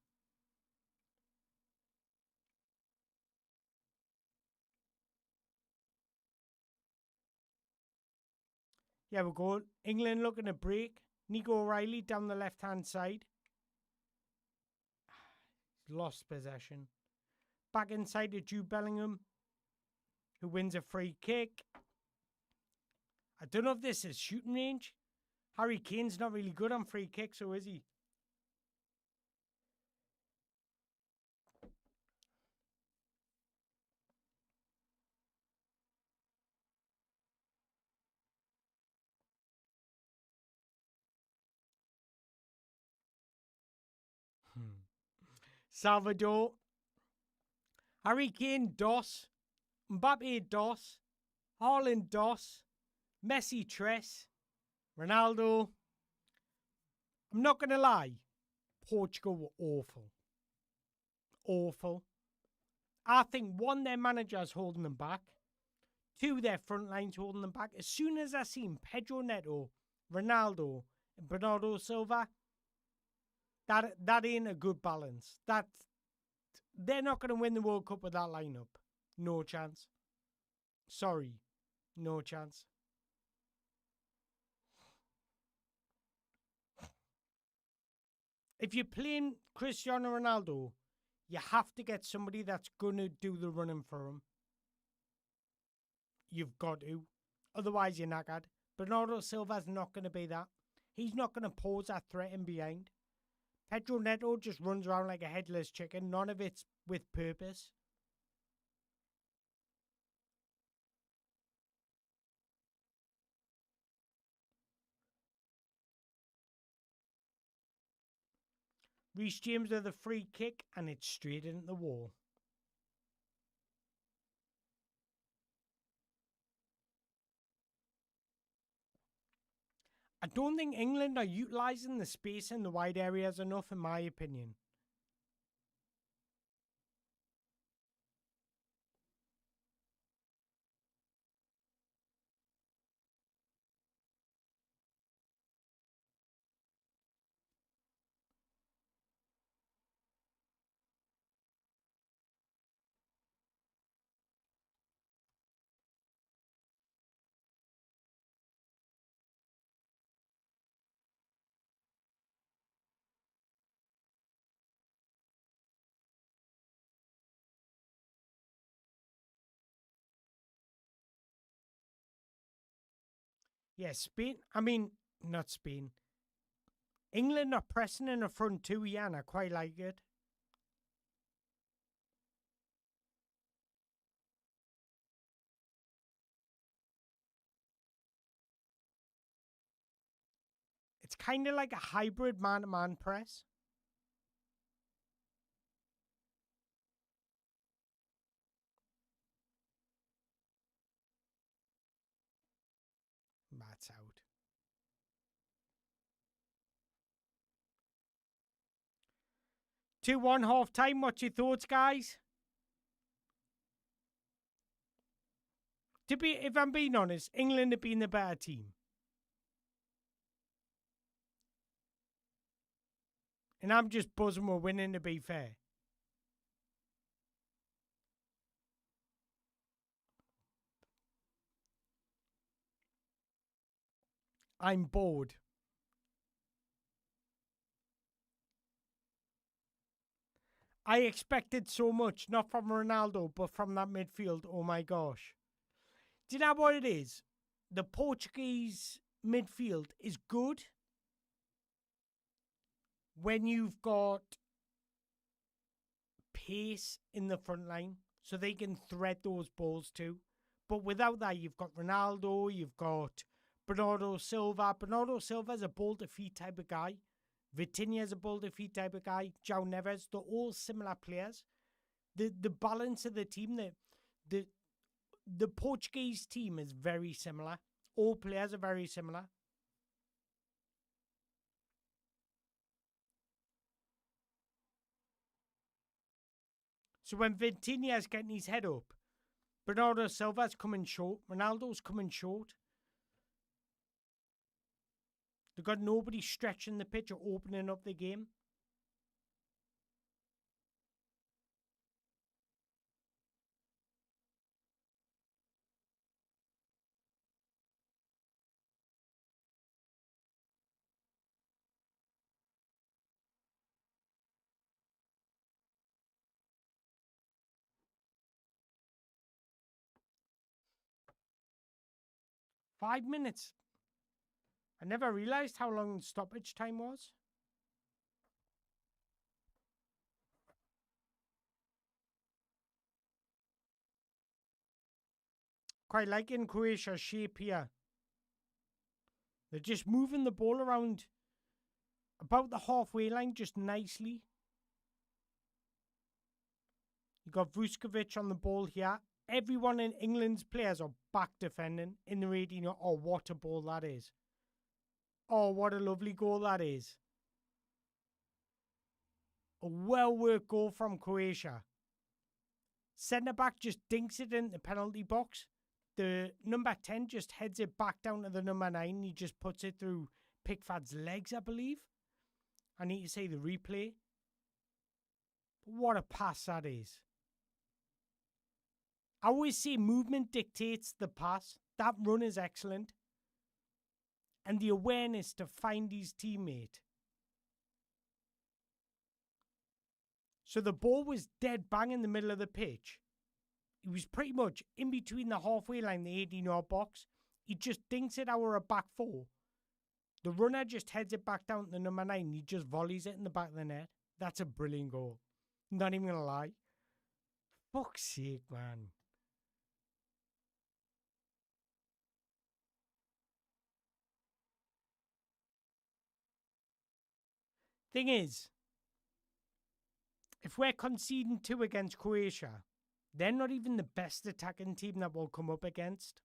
[SPEAKER 1] Yeah, we're going. England looking to break. Nico O'Reilly down the left-hand side. Lost possession. Back inside to Jude Bellingham, who wins a free kick. I don't know if this is shooting range. Harry Kane's not really good on free kicks, so is he? Salvador. Harry Kane, Doss. Mbappe, Doss. Haaland, Doss. Messi, Tress. Ronaldo. I'm not going to lie. Portugal were awful. Awful. I think, one, their manager's holding them back. Two, their front line's holding them back. As soon as I seen Pedro Neto, Ronaldo, and Bernardo Silva, that ain't a good balance. They're not going to win the World Cup with that lineup. No chance. Sorry. No chance. If you're playing Cristiano Ronaldo, you have to get somebody that's going to do the running for him. You've got to. Otherwise, you're knackered. Bernardo Silva's not going to be that. He's not going to pose that threat in behind. Pedro Neto just runs around like a headless chicken. None of it's with purpose. Reece James with a free kick, and it's straight into the wall. I don't think England are utilising the space in the wide areas enough, in my opinion. Yeah, Spain. I mean, not Spain. England are pressing in the front too, yeah, and I quite like it. It's kind of like a hybrid man-to-man press. That's out. 2-1 half time. What's your thoughts, guys? If I'm being honest, England have been the better team. And I'm just buzzing we're winning, to be fair. I'm bored. I expected so much, not from Ronaldo, but from that midfield. Oh my gosh. Do you know what it is? The Portuguese midfield is good when you've got pace in the front line, so they can thread those balls too. But without that, you've got Ronaldo, you've got Bernardo Silva. Bernardo Silva is a ball to feet type of guy. Vitinha is a ball to feet type of guy. João Neves, they're all similar players. The balance of the team, the Portuguese team is very similar. All players are very similar. So when Vitinha's getting his head up, Bernardo Silva's coming short. Ronaldo's coming short. They've got nobody stretching the pitch or opening up the game. $5 minutes. I never realised how long stoppage time was. Quite liking Croatia's shape here. They're just moving the ball around about the halfway line just nicely. You got Vuskovic on the ball here. Everyone in England's players are back defending in the 18. Oh, what a ball that is. Oh, what a lovely goal that is. A well-worked goal from Croatia. Centre-back just dinks it in the penalty box. The number 10 just heads it back down to the number 9. He just puts it through Pickford's legs, I believe. I need to say the replay. What a pass that is. I always say movement dictates the pass. That run is excellent. And the awareness to find his teammate. So the ball was dead bang in the middle of the pitch. He was pretty much in between the halfway line, the 18-yard box. He just dinks it out of a back four. The runner just heads it back down to the number 9. He just volleys it in the back of the net. That's a brilliant goal. Not even going to lie. Fuck's sake, man. Thing is, if we're conceding 2 against Croatia, they're not even the best attacking team that we'll come up against.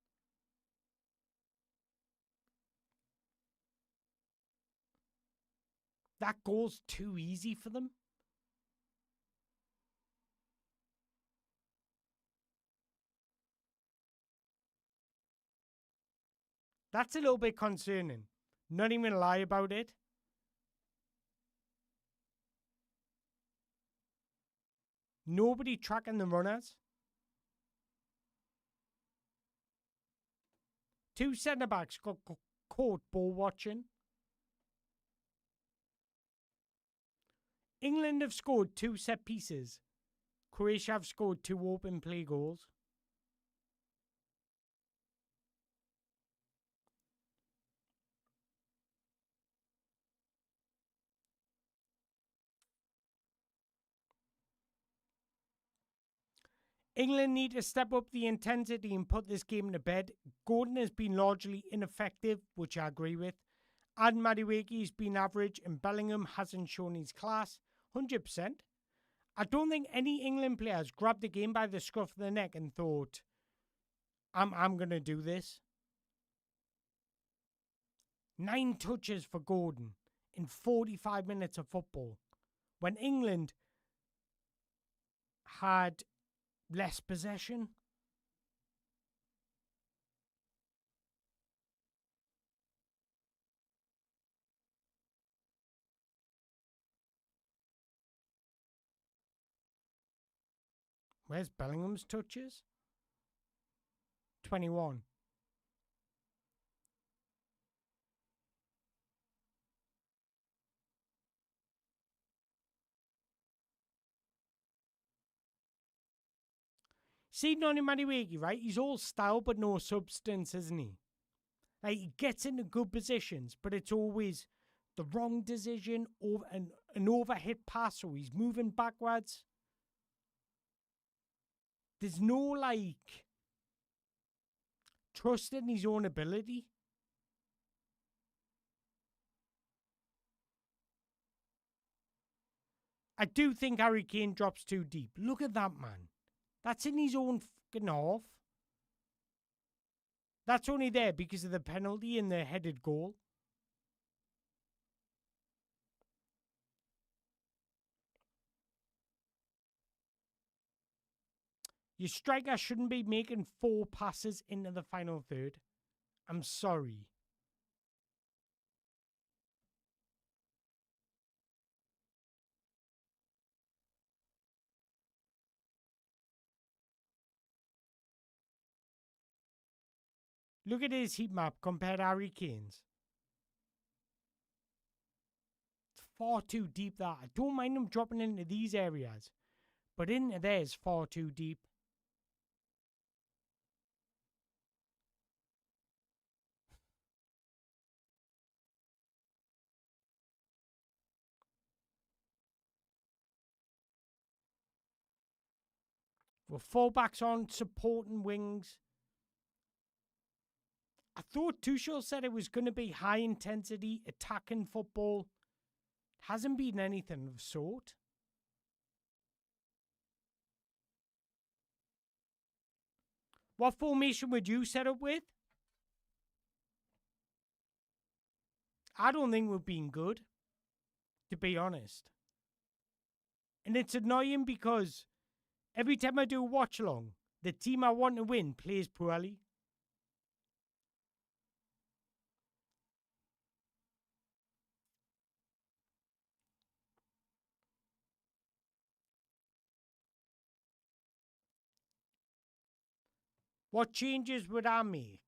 [SPEAKER 1] That goal's too easy for them. That's a little bit concerning. Not even lie about it. Nobody tracking the runners. 2 centre-backs got caught ball watching. England have scored 2 set pieces. Croatia have scored 2 open play goals. England need to step up the intensity and put this game to bed. Gordon has been largely ineffective, which I agree with. And Madueke's been average, and Bellingham hasn't shown his class. 100%. I don't think any England players grabbed the game by the scruff of the neck and thought, I'm going to do this. 9 touches for Gordon in 45 minutes of football. When England had less possession. Where's Bellingham's touches? 21. See Noni Madueke, right? He's all style but no substance, isn't he? Like, he gets into good positions, but it's always the wrong decision or an overhit pass, or he's moving backwards. There's no, like, trust in his own ability. I do think Harry Kane drops too deep. Look at that, man. That's in his own fucking half. That's only there because of the penalty and the headed goal. Your striker shouldn't be making 4 passes into the final third. I'm sorry. Look at his heat map compared to Harry Kane's. It's far too deep, that. I don't mind him dropping into these areas, but into there is far too deep. With fullbacks on, supporting wings. I thought Tuchel said it was going to be high intensity attacking football. Hasn't been anything of sort. What formation would you set up with? I don't think we've been good, to be honest. And it's annoying because every time I do a watch along, the team I want to win plays poorly. What changes would I make?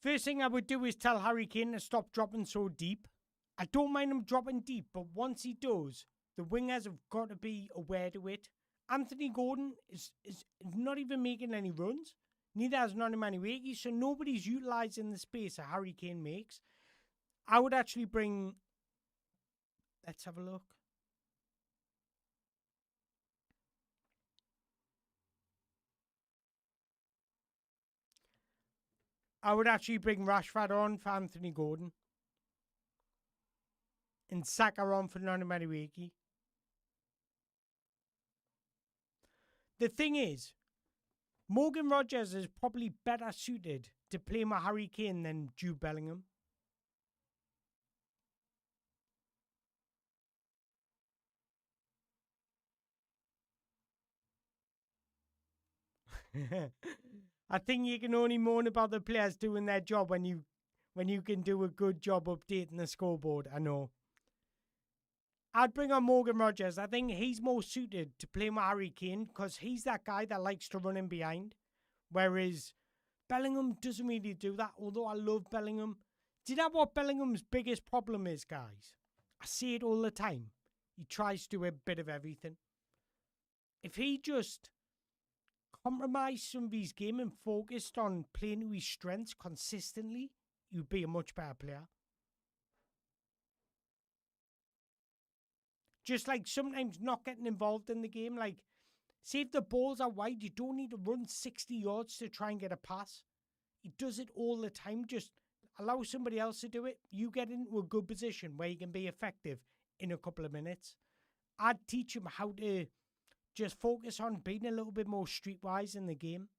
[SPEAKER 1] First thing I would do is tell Harry Kane to stop dropping so deep. I don't mind him dropping deep, but once he does, the wingers have got to be aware to it. Anthony Gordon is not even making any runs. Neither has Noni Madueke, so nobody's utilising the space that Harry Kane makes. I would actually bring... Let's have a look. I would actually bring Rashford on for Anthony Gordon. And Saka on for Noni Madueke. The thing is, Morgan Rogers is probably better suited to play my Harry Kane than Jude Bellingham. I think you can only moan about the players doing their job when you can do a good job updating the scoreboard. I know. I'd bring on Morgan Rogers. I think he's more suited to play my Harry Kane because he's that guy that likes to run in behind. Whereas Bellingham doesn't really do that, although I love Bellingham. Do you know what Bellingham's biggest problem is, guys? I see it all the time. He tries to do a bit of everything. If he just compromised some of his game and focused on playing to his strengths consistently, you'd be a much better player. Just like sometimes not getting involved in the game. Like, say if the balls are wide, you don't need to run 60 yards to try and get a pass. He does it all the time. Just allow somebody else to do it. You get into a good position where you can be effective in a couple of minutes. I'd teach him how to just focus on being a little bit more streetwise in the game.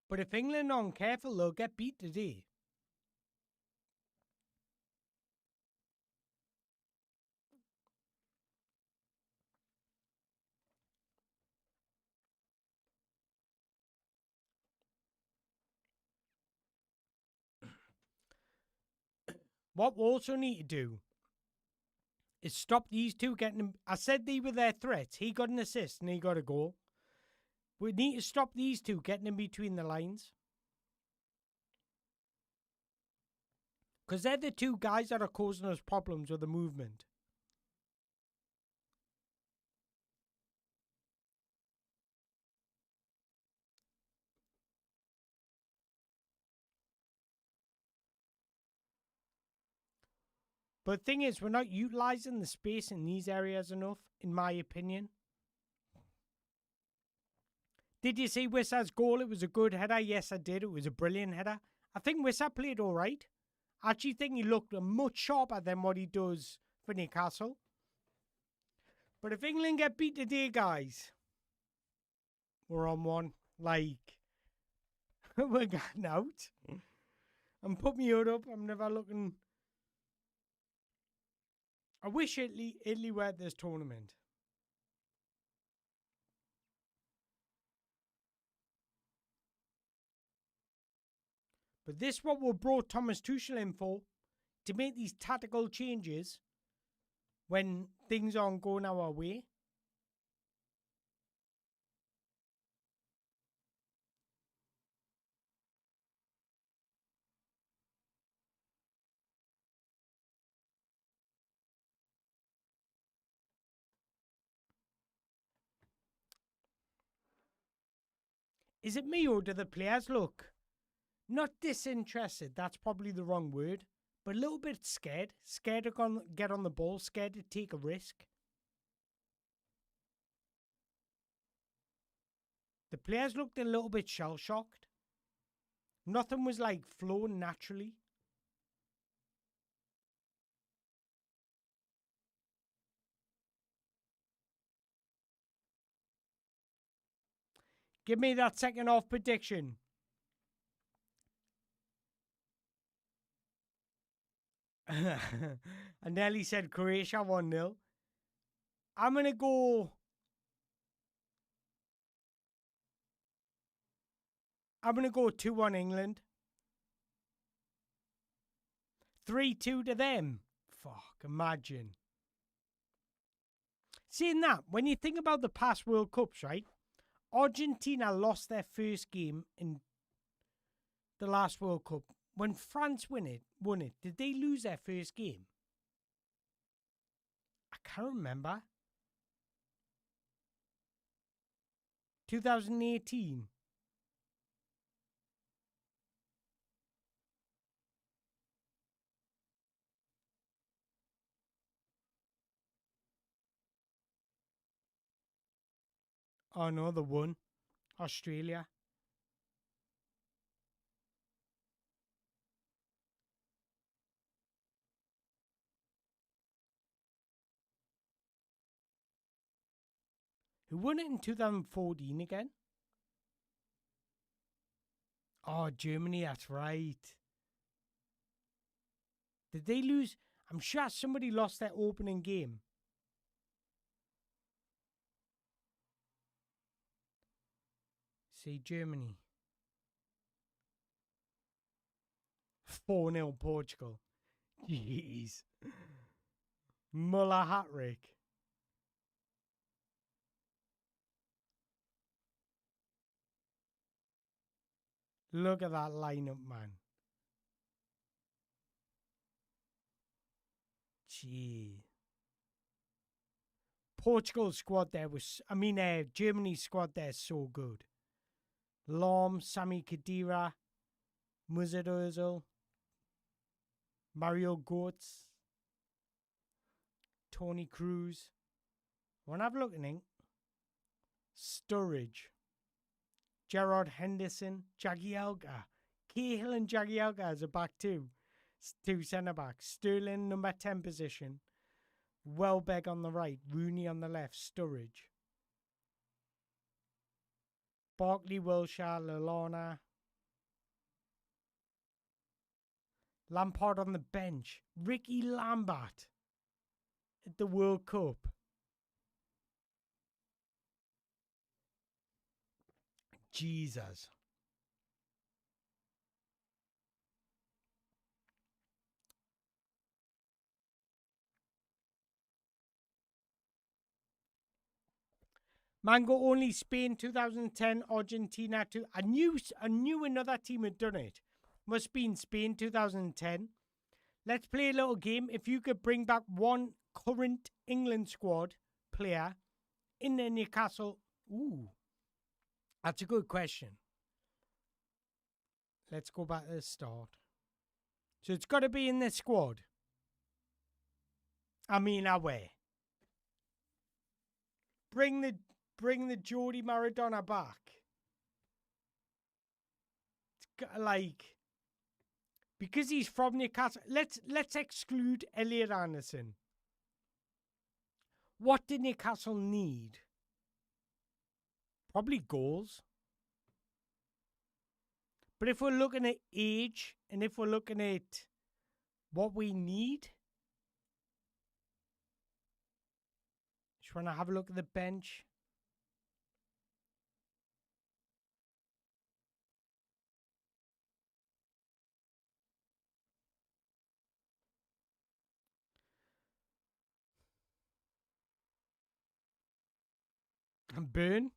[SPEAKER 1] But if England aren't careful, they'll get beat today. What we also need to do is stop these two getting. I said they were their threats. He got an assist and he got a goal. We need to stop these two getting in between the lines. Because they're the two guys that are causing us problems with the movement. But the thing is, we're not utilising the space in these areas enough, in my opinion. Did you see Wissa's goal? It was a good header. Yes, I did. It was a brilliant header. I think Wissa played all right. I actually think he looked much sharper than what he does for Newcastle. But if England get beat today, guys, we're on one. Like, we're getting out. And put me out up. I'm never looking. I wish Italy were at this tournament. But this is what we brought Thomas Tuchel in for, to make these tactical changes when things aren't going our way. Is it me or do the players look not disinterested? That's probably the wrong word, but a little bit scared. Scared to get on the ball, scared to take a risk. The players looked a little bit shell-shocked. Nothing was like flowing naturally. Give me that second half prediction. And Nelly said Croatia 1-0. I'm going to go... I'm going to go 2-1 England. 3-2 to them. Fuck, imagine. Seeing that, when you think about the past World Cups, right? Argentina lost their first game in the last World Cup. When France won it, did they lose their first game? I can't remember. 2018. Oh no, they won. Australia. Who won it in 2014 again? Oh, Germany, that's right. Did they lose? I'm sure somebody lost their opening game. Say Germany. 4-0 Portugal. Jeez. Muller hat-trick. Look at that lineup, man. Gee. Portugal's squad there was... Germany's squad there is so good. Lom, Sami Khedira, Mesut Ozil, Mario Götze, Tony Cruz. When I'm looking, Sturridge, Gerard Henderson, Jagielka. Cahill and Jagielka as a back two. Two centre-backs. Sterling, number 10 position. Welbeck on the right. Rooney on the left. Sturridge. Barkley, Wilshere, Lallana. Lampard on the bench. Ricky Lambert at the World Cup. Jesus. Mango only Spain 2010, Argentina two. I knew another team had done it. Must be in Spain 2010. Let's play a little game. If you could bring back one current England squad player in the Newcastle. Ooh, that's a good question. Let's go back to the start. So it's got to be in the squad. I mean, away. Bring the Jody Maradona back. It's got, like, because he's from Newcastle. Let's exclude Elliot Anderson. What did Newcastle need? Probably goals. But if we're looking at age and if we're looking at what we need, just want to have a look at the bench. And Burn.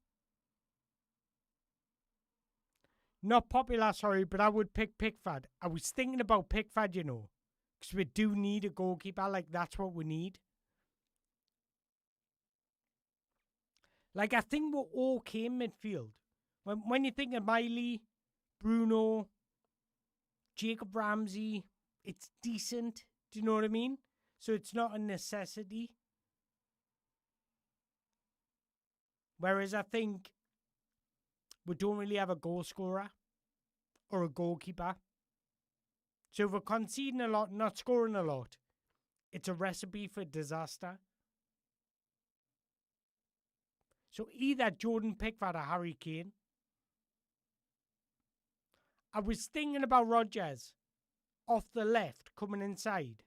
[SPEAKER 1] Not popular, sorry, but I would pick Pickford. I was thinking about Pickford, you know, because we do need a goalkeeper. Like, that's what we need. Like, I think we're okay in midfield. When you think of Miley, Bruno, Jacob Ramsey, it's decent. Do you know what I mean? So it's not a necessity. Whereas I think we don't really have a goal scorer or a goalkeeper. So if we're conceding a lot, not scoring a lot, it's a recipe for disaster. So either Jordan Pickford or Harry Kane. I was thinking about Rodgers off the left coming inside.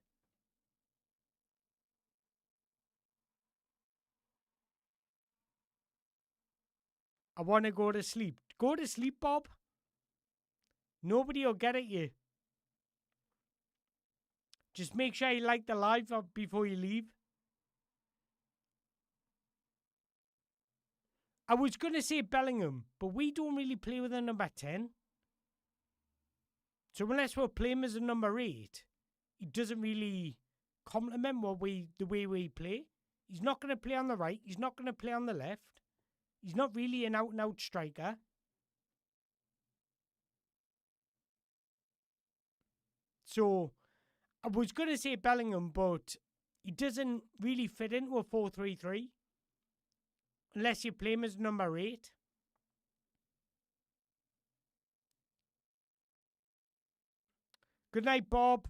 [SPEAKER 1] I want to go to sleep. Go to sleep, Bob. Nobody will get at you. Just make sure you like the live before you leave. I was going to say Bellingham, but we don't really play with a number 10. So unless we're playing as a number 8, he doesn't really complement the way we play. He's not going to play on the right. He's not going to play on the left. He's not really an out-and-out striker. So I was going to say Bellingham, but he doesn't really fit into a 4-3-3 unless you play him as number 8. Good night, Bob.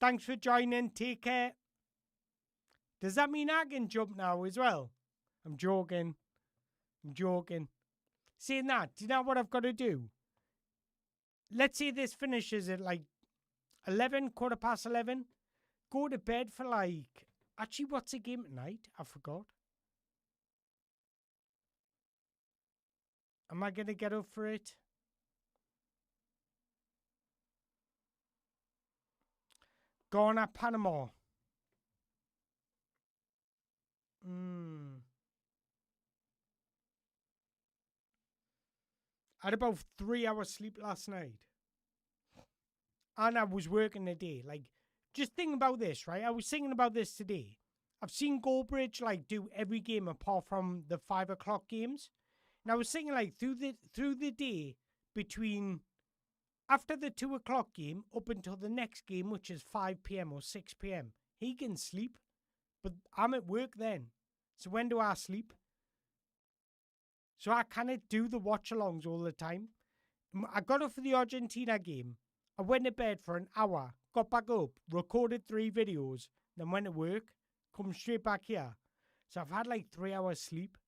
[SPEAKER 1] Thanks for joining. Take care. Does that mean I can jump now as well? I'm joking. Saying that, do you know what I've got to do? Let's say this finishes at like 11, 11:15. Go to bed for like... Actually, what's the game tonight? I forgot. Am I going to get up for it? Ghana, Panama. I had about 3 hours sleep last night. And I was working the day. Like, just think about this, right? I was thinking about this today. I've seen Goldbridge, like, do every game apart from the 5 o'clock games. And I was thinking, like, through the day, between after the 2 o'clock game up until the next game, which is 5 p.m. or 6 p.m., he can sleep. But I'm at work then. So when do I sleep? So I kind of do the watch-alongs all the time. I got up for the Argentina game. I went to bed for an hour, got back up, recorded 3 videos, then went to work, come straight back here. So I've had like 3 hours sleep.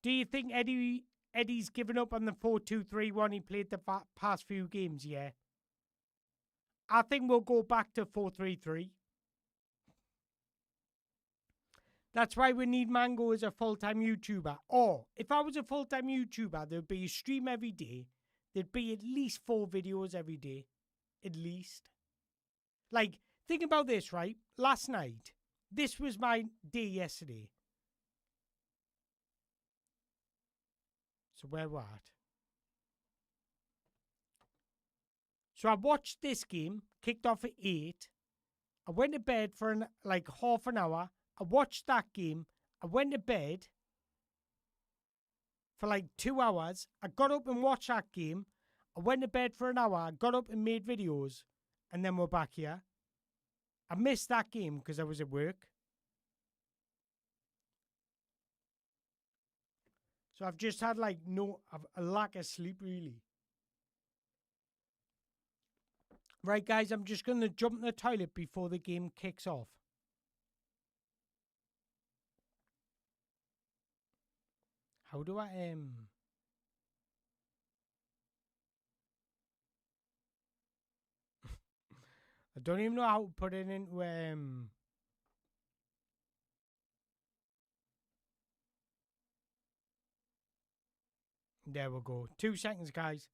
[SPEAKER 1] Do you think Eddie's given up on the 4-2-3-1 he played the past few games? Yeah. I think we'll go back to 4-3-3. That's why we need Mango as a full-time YouTuber. Or, if I was a full-time YouTuber, there'd be a stream every day. there'd be at least 4 videos every day. At least. Like, think about this, right? Last night, this was my day yesterday. So where we're at. So I watched this game, kicked off at 8. I went to bed for like half an hour. I watched that game. I went to bed for like 2 hours. I got up and watched that game. I went to bed for an hour. I got up and made videos. And then we're back here. I missed that game because I was at work. So I've just had like a lack of sleep really. Right, guys, I'm just going to jump in the toilet before the game kicks off. How do I, I don't even know how to put it into, There we go. 2 seconds, guys.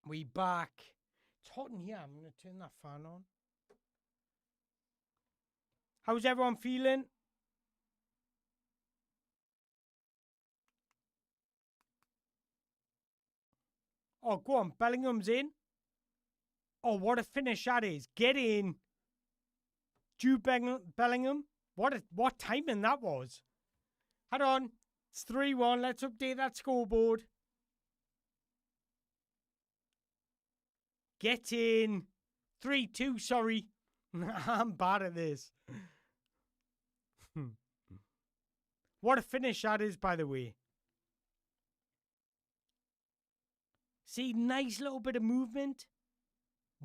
[SPEAKER 1] We back. It's hot in here. I'm going to turn that fan on. How's everyone feeling? Oh, go on. Bellingham's in. Oh, what a finish that is. Get in. Jude Bellingham. What timing that was. Hold on. It's 3-1. Let's update that scoreboard. Get in. 3-2, sorry. I'm bad at this. What a finish that is, by the way. See, nice little bit of movement.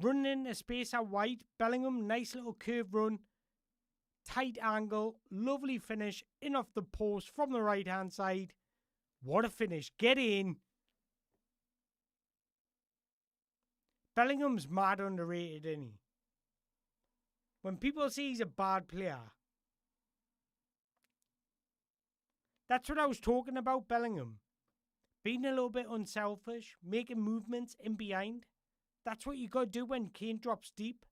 [SPEAKER 1] Running into space out wide. Bellingham, nice little curve run. Tight angle. Lovely finish. In off the post from the right-hand side. What a finish. Get in. Bellingham's mad underrated, isn't he? When people say he's a bad player, that's what I was talking about, Bellingham. Being a little bit unselfish, making movements in behind. That's what you got to do when Kane drops deep.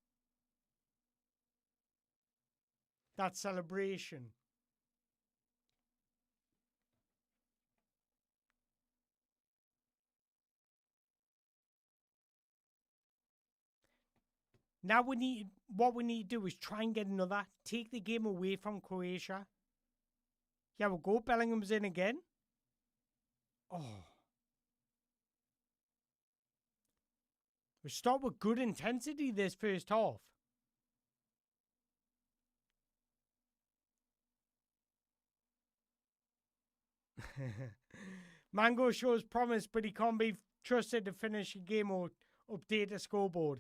[SPEAKER 1] That celebration. Now what we need to do is try and get another. Take the game away from Croatia. Yeah, we'll go. Bellingham's in again. Oh. We start with good intensity this first half. Mango shows promise, but he can't be trusted to finish a game or update the scoreboard.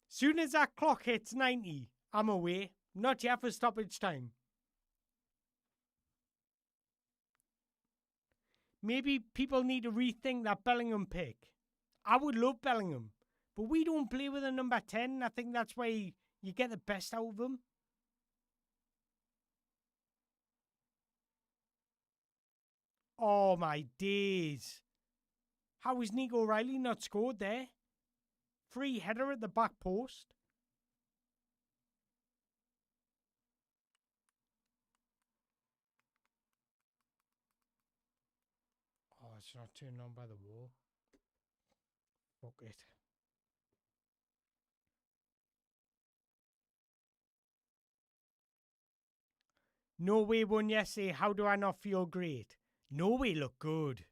[SPEAKER 1] Soon as that clock hits 90, I'm away. Not yet for stoppage time. Maybe people need to rethink that Bellingham pick. I would love Bellingham, but we don't play with a number 10. I think that's where you get the best out of him. Oh my days. How is Nico Riley not scored there? Free header at the back post. Oh, it's not turned on by the wall. Fuck it. Norway won yesterday. How do I not feel great? Norway look good.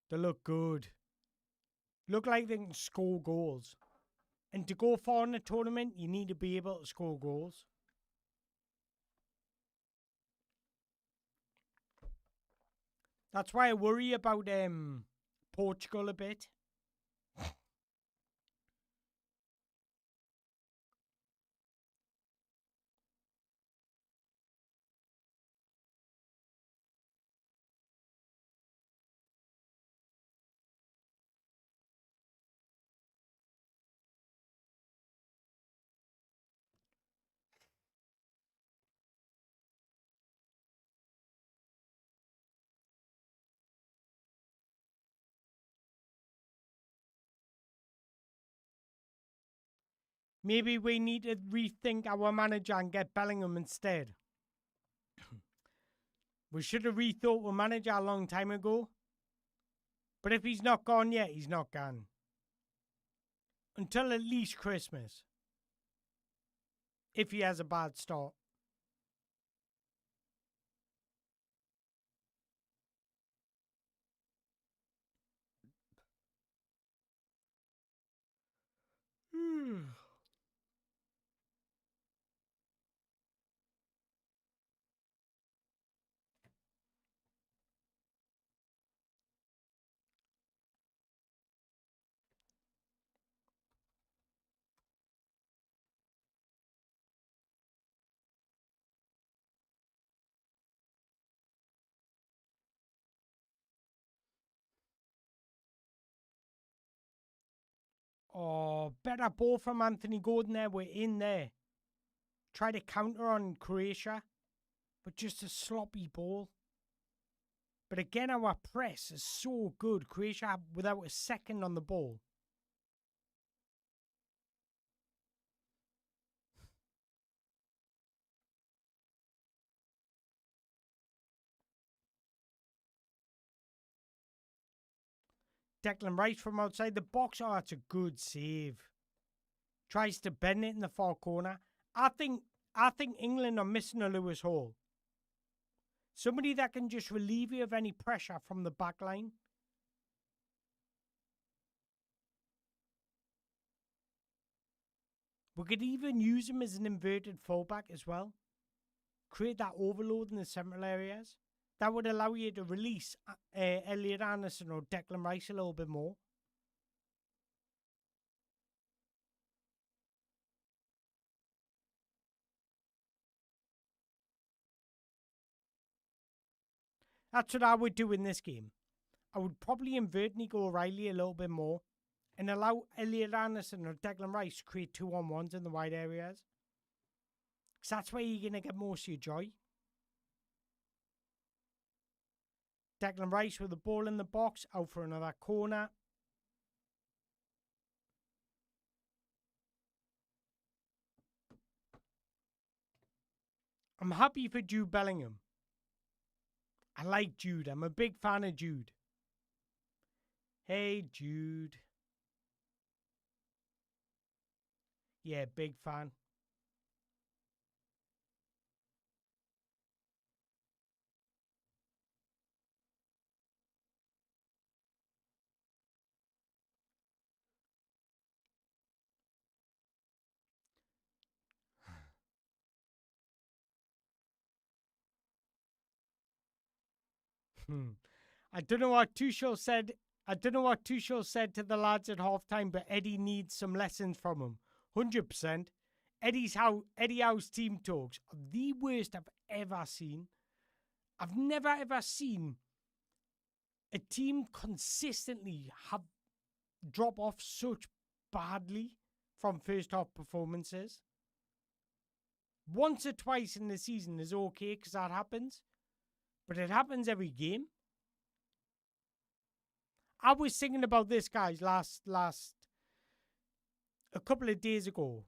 [SPEAKER 1] They look good. Look like they can score goals. And to go far in the tournament, you need to be able to score goals. That's why I worry about Portugal a bit. Maybe we need to rethink our manager and get Bellingham instead. We should have rethought our manager a long time ago. But if he's not gone yet, he's not gone. Until at least Christmas. If he has a bad start. Oh, better ball from Anthony Gordon there. We're in there. Try to counter on Croatia, but just a sloppy ball. But again, our press is so good. Croatia without a second on the ball. Declan Rice from outside the box. Oh, that's a good save. Tries to bend it in the far corner. I think England are missing a Lewis Hall. Somebody that can just relieve you of any pressure from the back line. We could even use him as an inverted fullback as well. Create that overload in the central areas. That would allow you to release Elliot Anderson or Declan Rice a little bit more. That's what I would do in this game. I would probably invert Nico O'Reilly a little bit more and allow Elliot Anderson or Declan Rice to create 2-on-1s in the wide areas. Because that's where you're going to get most of your joy. Declan Rice with the ball in the box, out for another corner. I'm happy for Jude Bellingham. I like Jude. I'm a big fan of Jude. Hey, Jude. Yeah, big fan. I don't know what Tuchel said. I don't know what Tuchel said to the lads at halftime, but Eddie needs some lessons from him. 100%. Eddie Howe's team talks are the worst I've ever seen. I've never ever seen a team consistently have drop off such badly from first half performances. Once or twice in the season is okay because that happens, but it happens every game. I was thinking about this, guys, last a couple of days ago.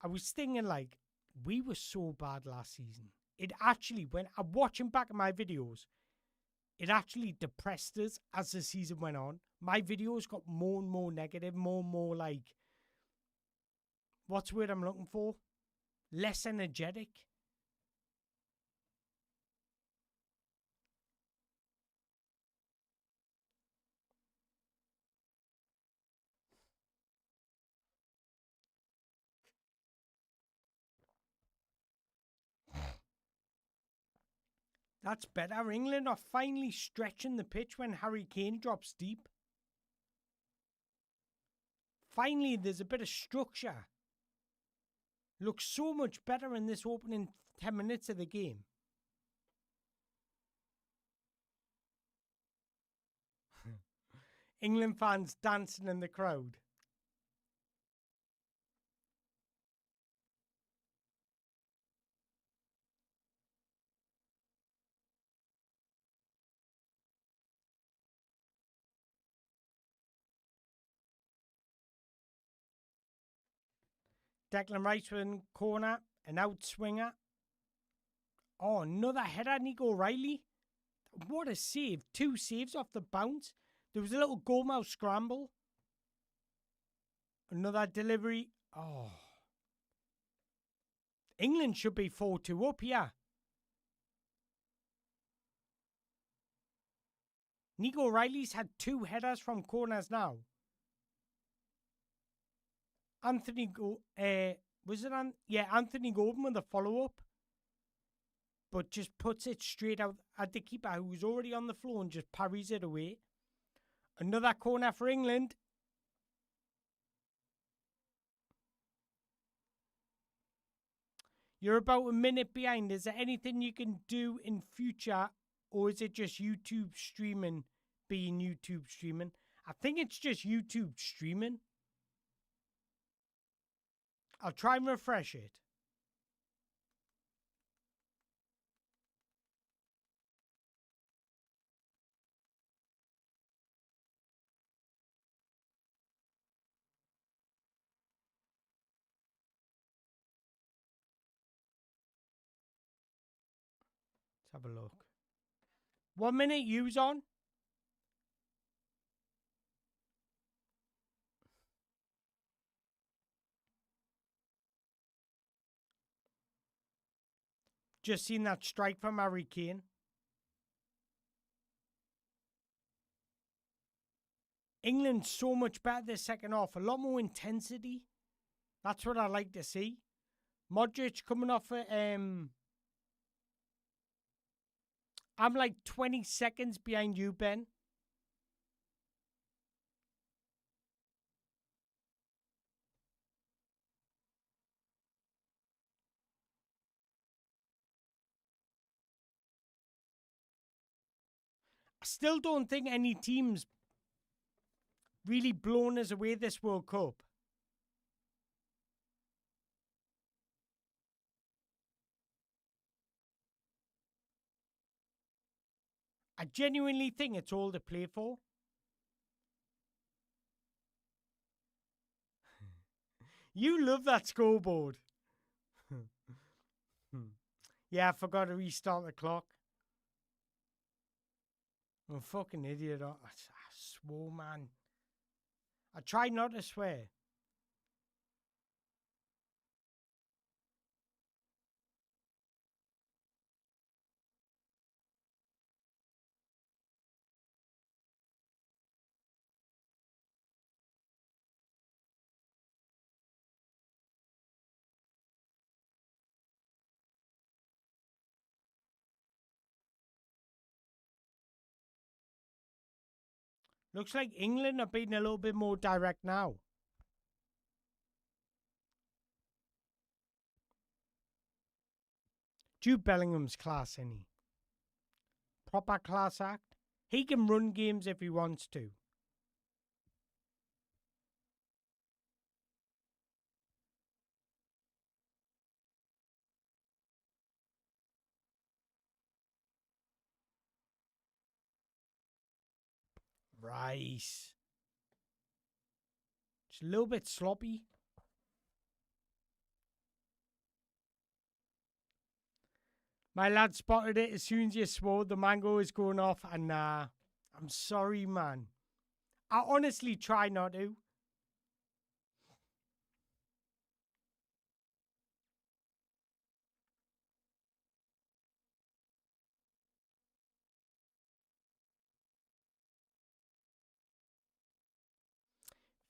[SPEAKER 1] I was thinking, like, we were so bad last season. It actually, when I'm watching back at my videos, it actually depressed us as the season went on. My videos got more and more negative, more and more like, what's the word I'm looking for? Less energetic. That's better. England are finally stretching the pitch when Harry Kane drops deep. Finally, there's a bit of structure. Looks so much better in this opening 10 minutes of the game. England fans dancing in the crowd. Declan Rice with a corner, an outswinger. Oh, another header, Nico Riley. What a save. 2 saves off the bounce. There was a little goalmouth scramble. Another delivery. Oh. England should be 4-2 up here. Nico Riley's had 2 headers from corners now. Anthony Anthony Gordon with a follow-up. But just puts it straight out at the keeper who's already on the floor and just parries it away. Another corner for England. You're about a minute behind. Is there anything you can do in future, or is it just YouTube streaming being YouTube streaming? I think it's just YouTube streaming. I'll try and refresh it. Let's have a look. 1 minute, use on. Just seen that strike from Harry Kane. England so much better this second half. A lot more intensity. That's what I like to see. Modric coming off I'm like 20 seconds behind you, Ben. I still don't think any team's really blown us away this World Cup. I genuinely think it's all to play for. You love that scoreboard. Yeah, I forgot to restart the clock. I'm a fucking idiot. I swore, man. I tried not to swear. Looks like England are being a little bit more direct now. Jude Bellingham's class, isn't he? Proper class act. He can run games if he wants to. Rice. It's a little bit sloppy. My lad spotted it as soon as you swore the mango is going off, and I'm sorry, man. I honestly try not to.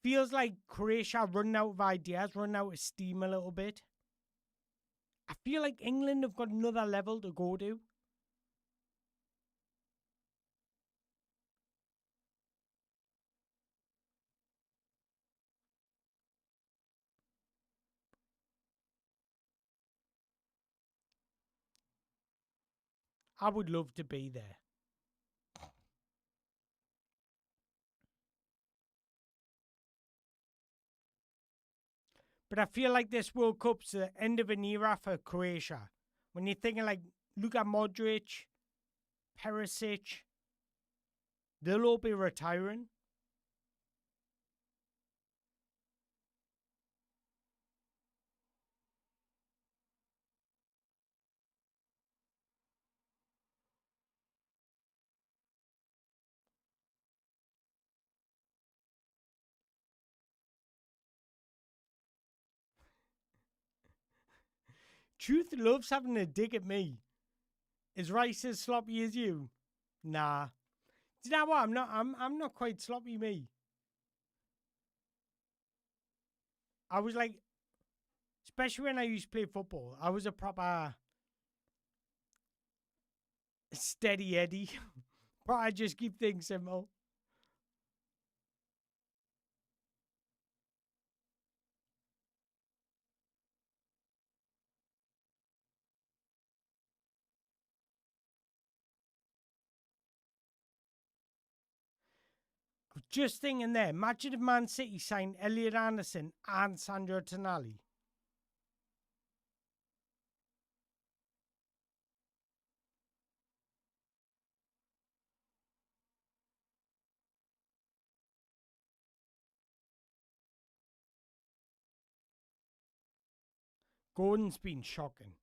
[SPEAKER 1] Feels like Croatia running out of ideas, running out of steam a little bit. I feel like England have got another level to go to. I would love to be there. But I feel like this World Cup's the end of an era for Croatia. When you're thinking like Luka Modric, Perisic, they'll all be retiring. Truth loves having a dig at me. Is Rice as sloppy as you? Nah. Do you know what? I'm not quite sloppy, me. I was like, especially when I used to play football, I was a proper steady Eddie. But I just keep things simple. Just thinking there, imagine if Man City signed Elliot Anderson and Sandro Tonali. Gordon's been shocking.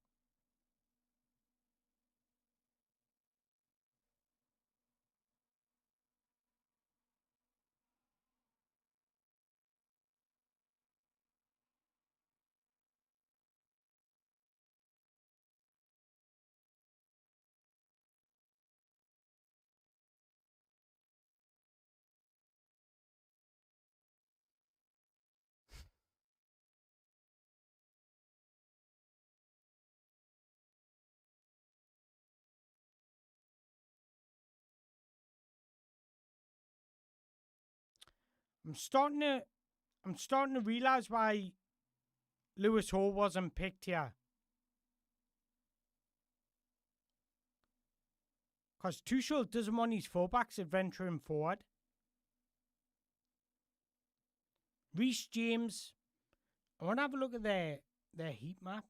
[SPEAKER 1] I'm starting to I'm starting to realise why Lewis Hall wasn't picked here. Because Tuchel doesn't want his fullbacks adventuring forward. Reece James, I want to have a look at their heat map.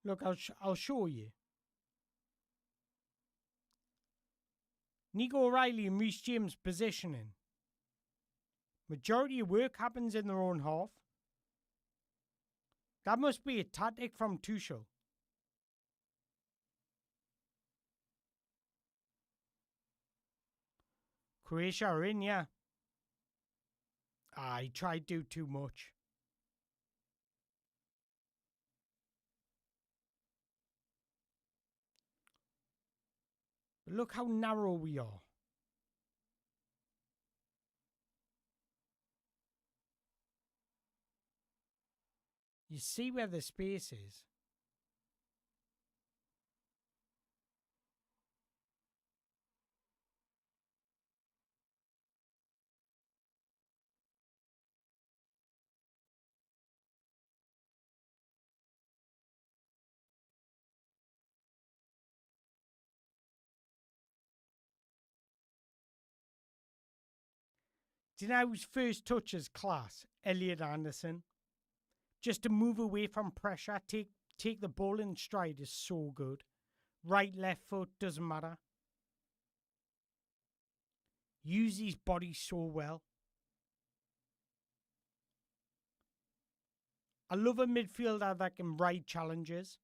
[SPEAKER 1] Look, I'll show you. Nico O'Reilly and Reece James positioning. Majority of work happens in their own half. That must be a tactic from Tuchel. Croatia are in, yeah. He tried to do too much. But look how narrow we are. You see where the space is. Do you know whose first touch is class? Elliot Anderson. Just to move away from pressure, take the ball in stride is so good. Right, left foot, doesn't matter. Use his body so well. I love a midfielder that can ride challenges.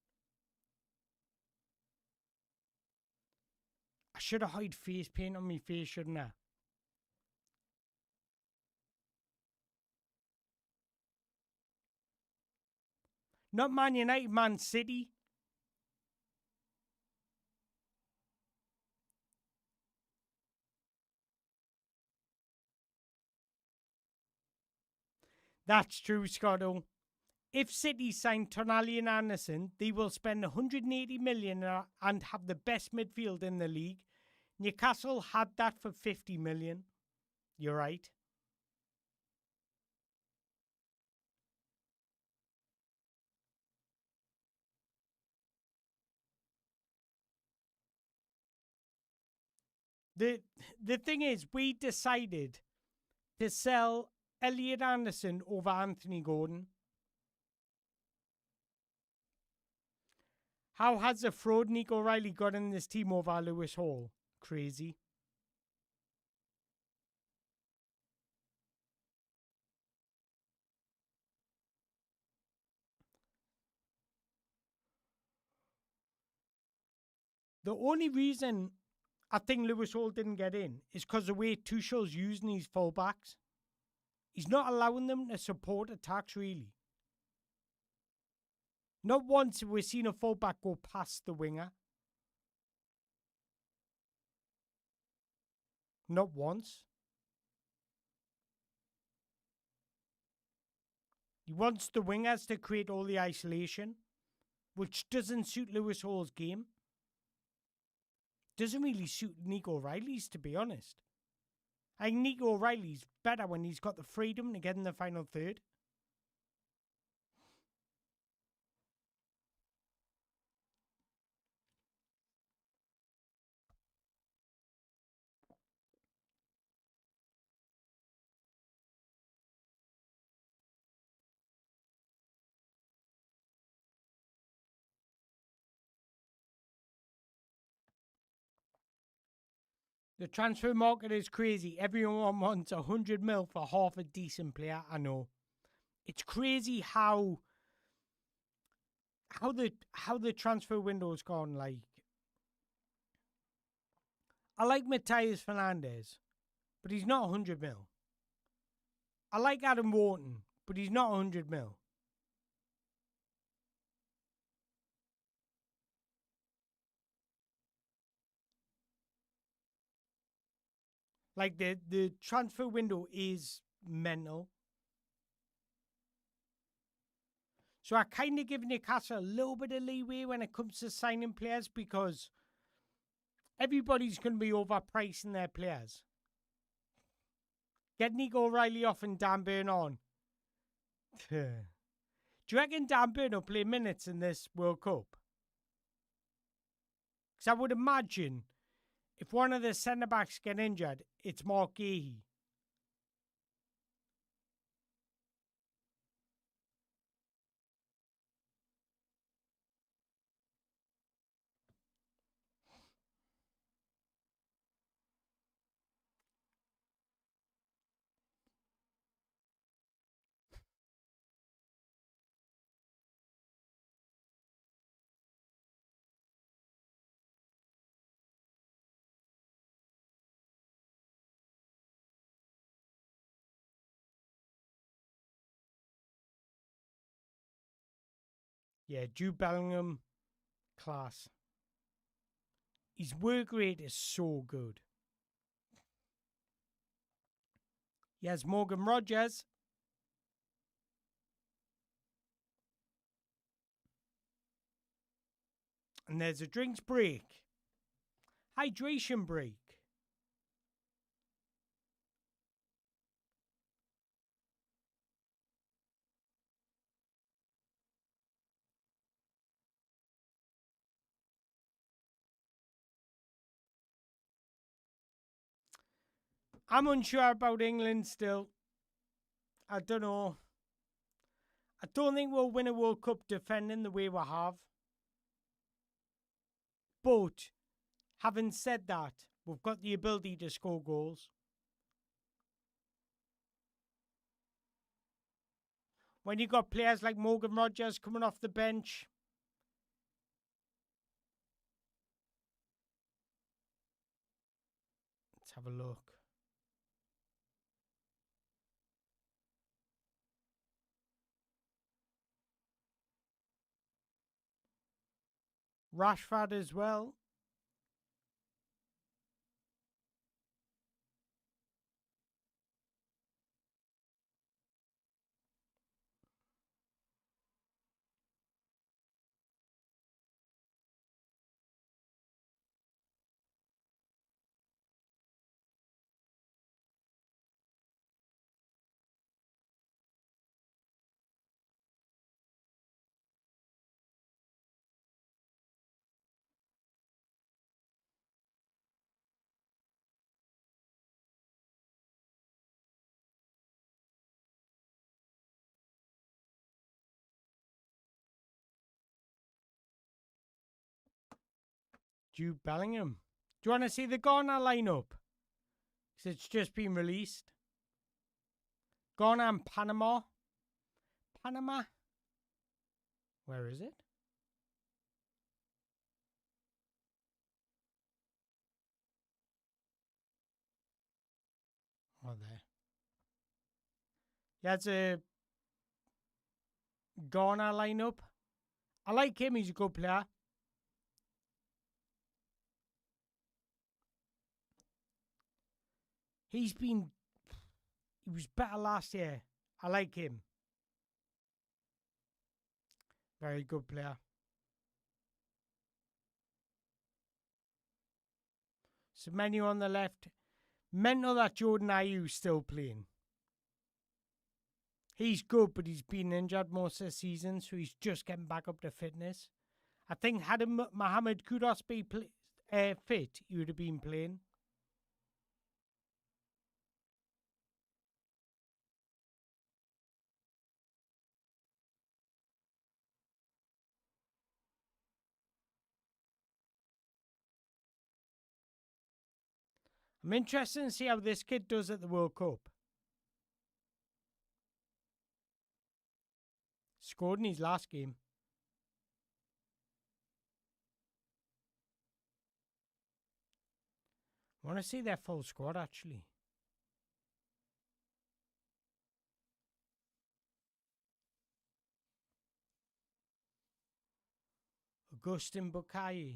[SPEAKER 1] should have hide face paint on my face, shouldn't I? Not Man United, Man City. That's true, Scotto. If City sign Tonali and Anderson, they will spend 180 million and have the best midfield in the league. Newcastle had that for 50 million. You're right. The the thing is, we decided to sell Elliot Anderson over Anthony Gordon. How has the fraud Nico Riley got in this team over Lewis Hall? Crazy. The only reason I think Lewis Hall didn't get in is because the way Tuchel's using these fullbacks. He's not allowing them to support attacks, really. Not once have we seen a fullback go past the winger. Not once. He wants the wingers to create all the isolation, which doesn't suit Lewis Hall's game. Doesn't really suit Nico Riley's, to be honest. I think Nico Riley's better when he's got the freedom to get in the final third. The transfer market is crazy. Everyone wants 100 mil for half a decent player. I know. It's crazy how the transfer window's gone. Like, I like Matthias Fernandez, but he's not 100 mil. I like Adam Wharton, but he's not 100 mil. Like, the transfer window is mental. So I kind of give Newcastle a little bit of leeway when it comes to signing players because everybody's going to be overpricing their players. Get Nico O'Reilly off and Dan Burn on. Do you reckon Dan Burn will play minutes in this World Cup? Because I would imagine if one of the centre-backs get injured, it's Mark Gahey. Yeah, Jude Bellingham, class. His work rate is so good. Yes, Morgan Rogers. And there's a drinks break. Hydration break. I'm unsure about England still. I don't know. I don't think we'll win a World Cup defending the way we have. But, having said that, we've got the ability to score goals. When you got players like Morgan Rogers coming off the bench, have a look. Rashford as well. Jude Bellingham. Do you want to see the Ghana lineup? Because it's just been released. Ghana and Panama. Panama? Where is it? Oh, there. That's a Ghana lineup. I like him. He's a good player. He was better last year. I like him. Very good player. So menu on the left. Mental that Jordan Ayew's still playing. He's good, but he's been injured most of the season, so he's just getting back up to fitness. I think had Mohamed Kudus be fit, he would have been playing. I'm interested to see how this kid does at the World Cup. Scored in his last game. I want to see their full squad, actually. Augustin Bukai.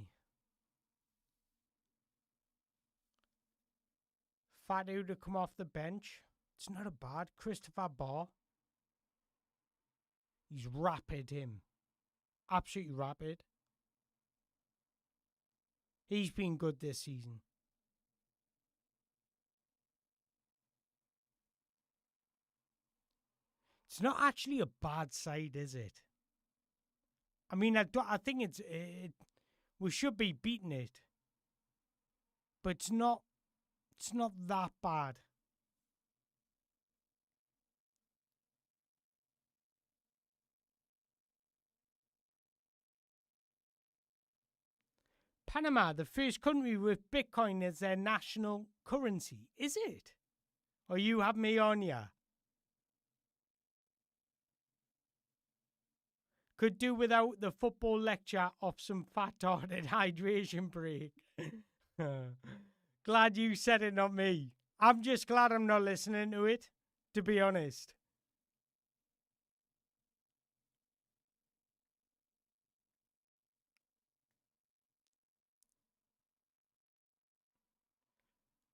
[SPEAKER 1] Fatu to come off the bench. It's not a bad. Christopher Barr. He's rapid, him. Absolutely rapid. He's been good this season. It's not actually a bad side, is it? I mean, I think we should be beating it. But it's not that bad. Panama, the first country with Bitcoin as their national currency. Is it? Or you have me on ya? Could do without the football lecture of some fat-hearted hydration break. Glad you said it, not me. I'm just glad I'm not listening to it, to be honest.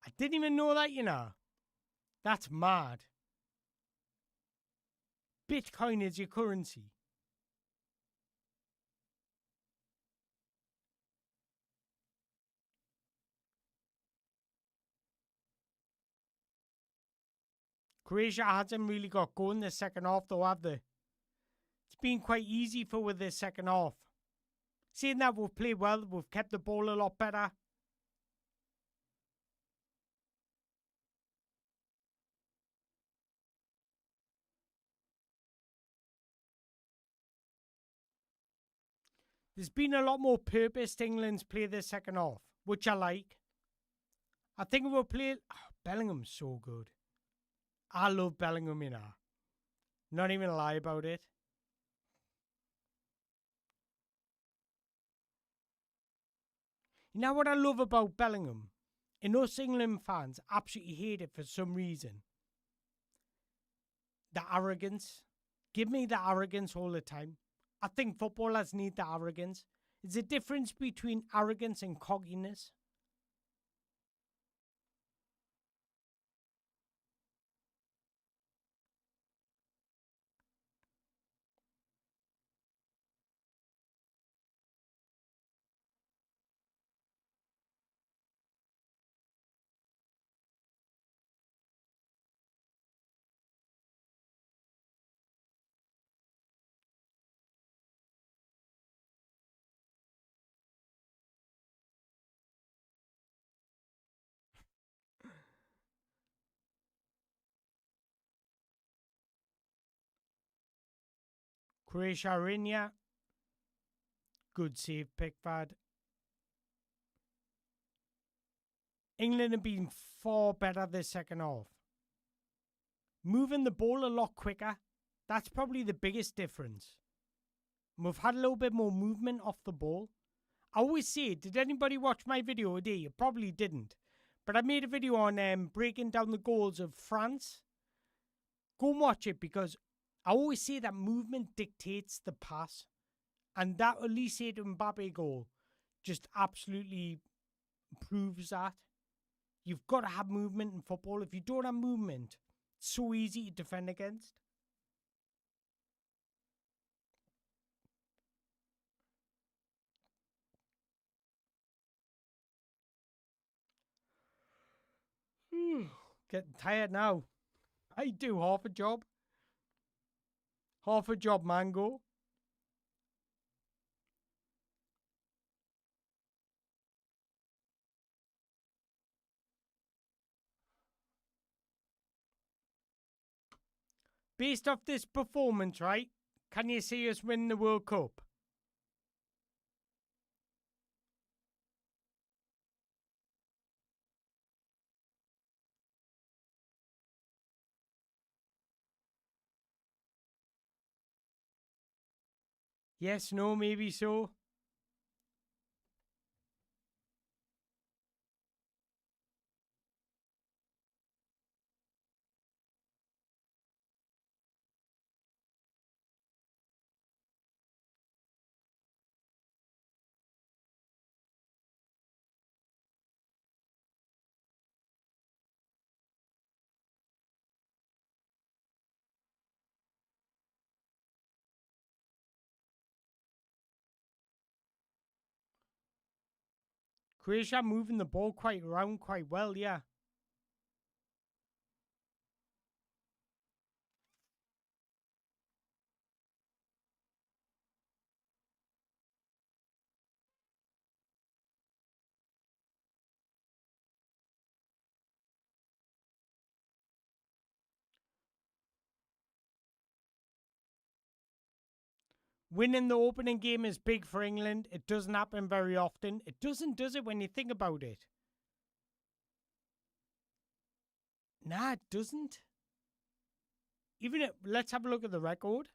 [SPEAKER 1] I didn't even know that, you know. That's mad. Bitcoin is your currency. Croatia hasn't really got going the second half, though, have they? It's been quite easy for with the second half. Seeing that we've played well, we've kept the ball a lot better. There's been a lot more purpose to England's play this second half, which I like. I think we'll play... Oh, Bellingham's so good. I love Bellingham, you know. Not even a lie about it. You know what I love about Bellingham? And us England fans absolutely hate it for some reason. The arrogance. Give me the arrogance all the time. I think footballers need the arrogance. There's a difference between arrogance and cockiness. Croatia are in, yeah. Good save, Pickford. England have been far better this second half. Moving the ball a lot quicker. That's probably the biggest difference. We've had a little bit more movement off the ball. I always say, did anybody watch my video today? You probably didn't. But I made a video on breaking down the goals of France. Go and watch it because I always say that movement dictates the pass. And that Elise Mbappe goal just absolutely proves that. You've got to have movement in football. If you don't have movement, it's so easy to defend against. Getting tired now. I do half a job. Half a job, Mango. Based off this performance, right? Can you see us win the World Cup? Yes, no, maybe so. Croatia moving the ball quite around quite well, yeah. Winning the opening game is big for England. It doesn't happen very often. It doesn't, does it, when you think about it? Nah, it doesn't. Even if, let's have a look at the record.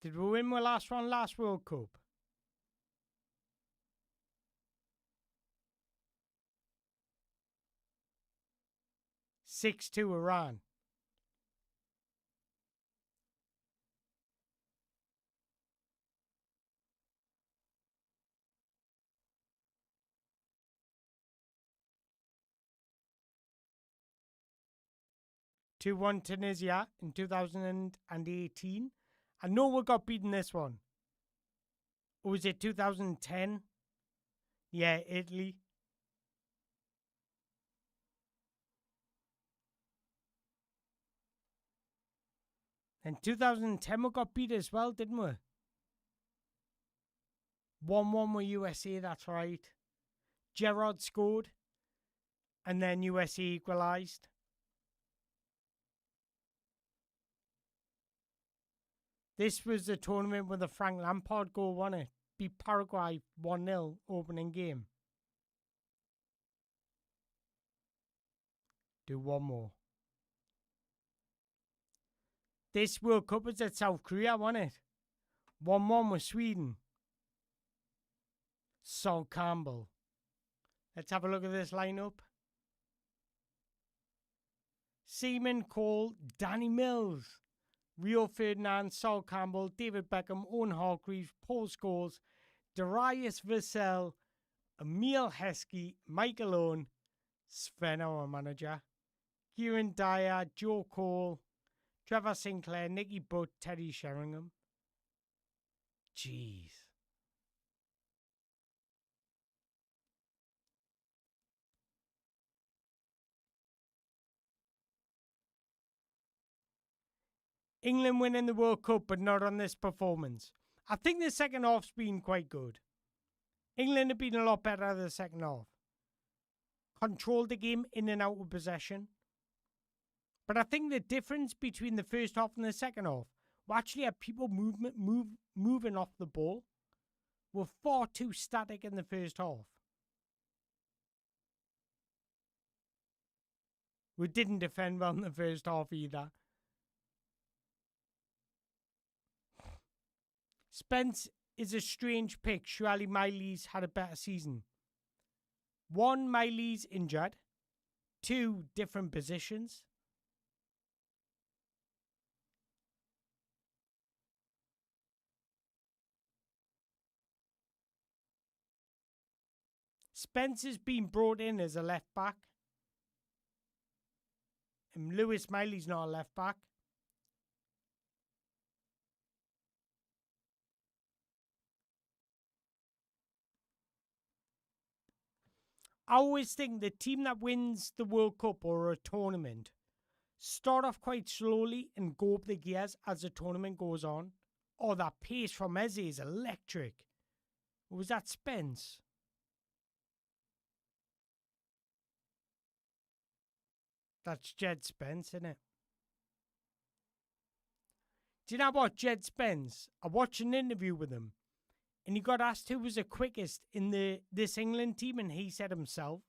[SPEAKER 1] Did we win the last one last World Cup? 6-2 Iran. Two 1 Tunisia in 2018. I know we got beaten this one. Or was it 2010? Yeah, Italy. And 2010 we got beat as well, didn't we? 1-1 with USA, that's right. Gerrard scored. And then USA equalised. This was the tournament with the Frank Lampard goal, wasn't it? Beat Paraguay 1-0 opening game. Do one more. This World Cup was at South Korea, wasn't it? 1-1 with Sweden. Sol Campbell. Let's have a look at this lineup. Seaman, Cole, Danny Mills, Rio Ferdinand, Sol Campbell, David Beckham, Owen Hargreaves, Paul Scholes, Darius Vassell, Emil Heskey, Michael Owen, Sven, our manager, Kieran Dyer, Joe Cole, Trevor Sinclair, Nicky Butt, Teddy Sheringham. Jeez. England winning the World Cup, but not on this performance. I think the second half's been quite good. England have been a lot better the second half. Controlled the game in and out of possession. But I think the difference between the first half and the second half, we actually had people moving off the ball. We're far too static in the first half. We didn't defend well in the first half either. Spence is a strange pick. Surely Miley's had a better season. 1, Miley's injured. 2, different positions. Spence has been brought in as a left back. And Lewis Miley's not a left back. I always think the team that wins the World Cup or a tournament start off quite slowly and go up the gears as the tournament goes on. Oh, that pace from Eze is electric. Or was that Spence? That's Jed Spence, isn't it? Do you know what, Jed Spence? I watched an interview with him, and he got asked who was the quickest in this England team, and he said himself.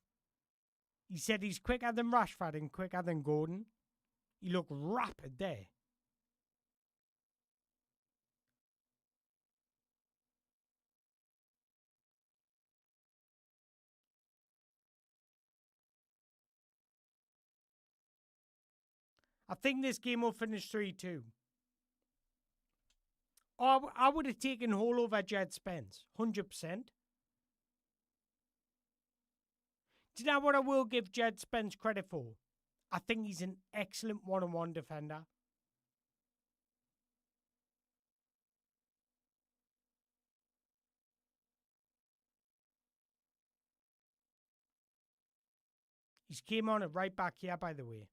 [SPEAKER 1] He said he's quicker than Rashford and quicker than Gordon. He looked rapid there. I think this game will finish 3-2. I would have taken Hall over Jed Spence, 100%. Do you know what I will give Jed Spence credit for? I think he's an excellent one-on-one defender. He's came on it right back here, by the way.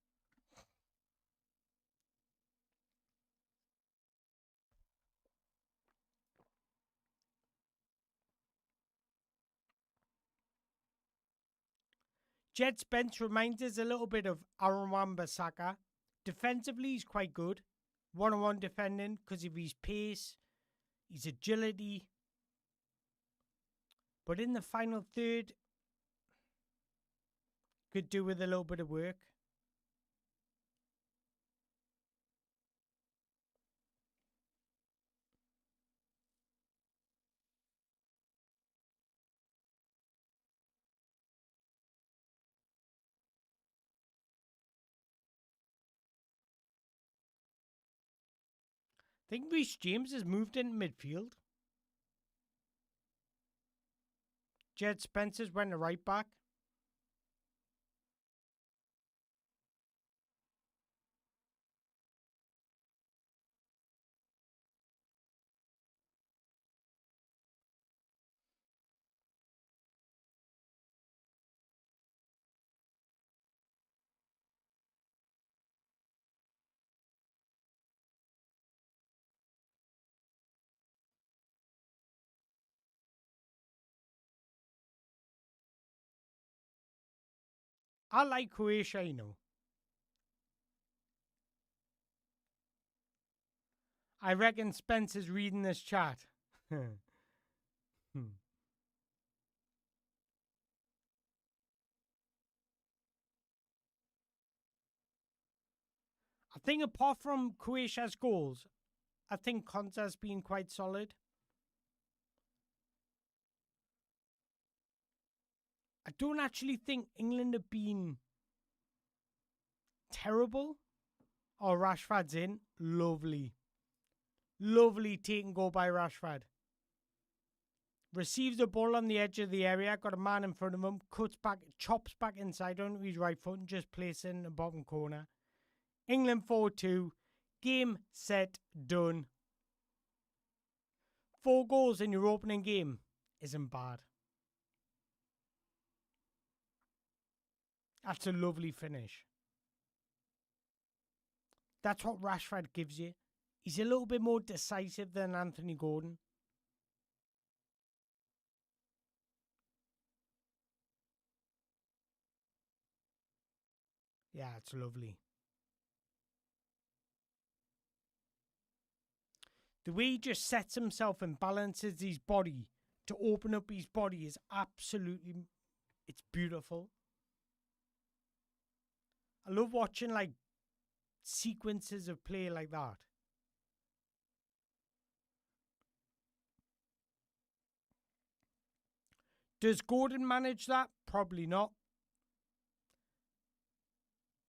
[SPEAKER 1] Jed Spence reminds us a little bit of Aaron Wan-Bissaka. Defensively, he's quite good. One-on-one defending because of his pace, his agility. But in the final third, could do with a little bit of work. I think Reece James has moved into midfield. Jed Spence's went to right back. I like Croatia, you know. I reckon Spence is reading this chat. I think apart from Croatia's goals, I think Konsa's been quite solid. I don't actually think England have been terrible. Oh, Rashford's in. Lovely. Lovely taken goal by Rashford. Receives the ball on the edge of the area, got a man in front of him, cuts back, chops back inside on his right foot and just places it in the bottom corner. England 4-2. Game, set, done. 4 goals in your opening game isn't bad. That's a lovely finish. That's what Rashford gives you. He's a little bit more decisive than Anthony Gordon. Yeah, it's lovely. The way he just sets himself and balances his body to open up his body is absolutely, it's beautiful. I love watching like sequences of play like that. Does Gordon manage that? Probably not.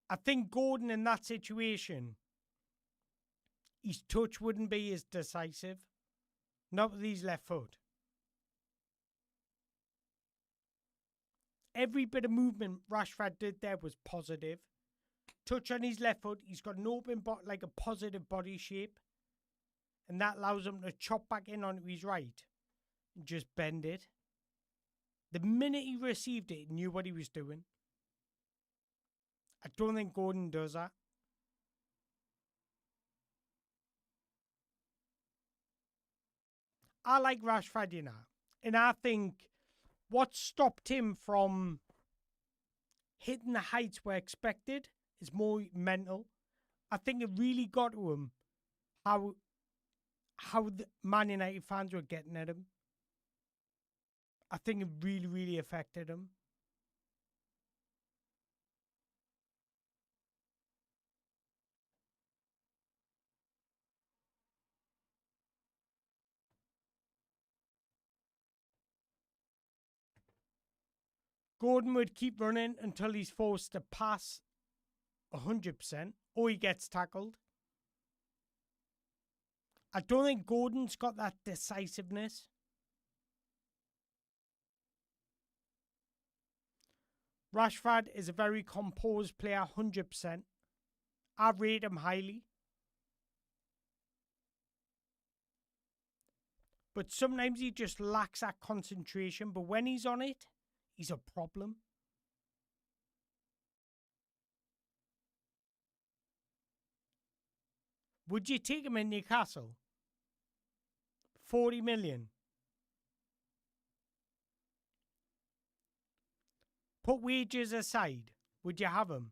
[SPEAKER 1] I think Gordon in that situation, his touch wouldn't be as decisive. Not with his left foot. Every bit of movement Rashford did there was positive. Touch on his left foot, he's got an open, like a positive body shape. And that allows him to chop back in onto his right and just bend it. The minute he received it, he knew what he was doing. I don't think Gordon does that. I like Rashford, you know. And I think what stopped him from hitting the heights were expected is more mental. I think it really got to him how the Man United fans were getting at him. I think it really, really affected him. Gordon would keep running until he's forced to pass 100% or he gets tackled. I don't think Gordon's got that decisiveness. Rashford is a very composed player, 100%. I rate him highly. But sometimes he just lacks that concentration. But when he's on it, he's a problem. Would you take him in Newcastle? 40 million. Put wages aside. Would you have him?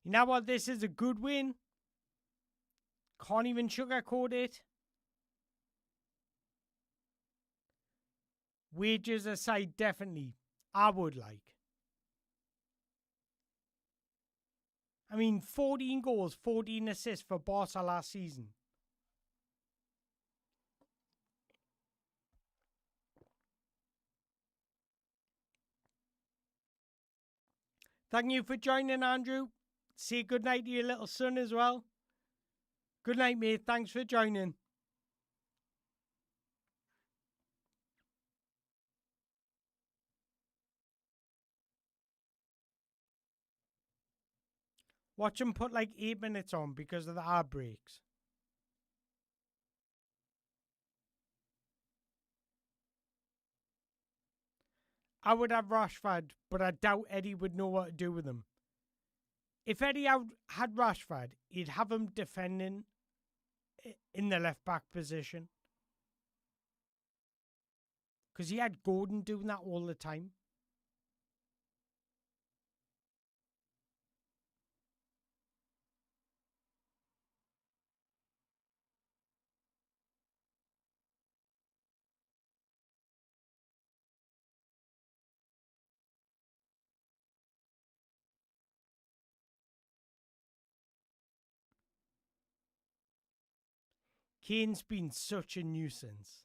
[SPEAKER 1] You know what? This is a good win. Can't even sugarcoat it. Wages aside, definitely. I would like. I mean, 14 goals, 14 assists for Barca last season. Thank you for joining, Andrew. Say good night to your little son as well. Good night, mate. Thanks for joining. Watch him put like 8 minutes on because of the heartbreaks. I would have Rashford, but I doubt Eddie would know what to do with him. If Eddie had Rashford, he'd have him defending in the left back position. Because he had Gordon doing that all the time. Kane's been such a nuisance.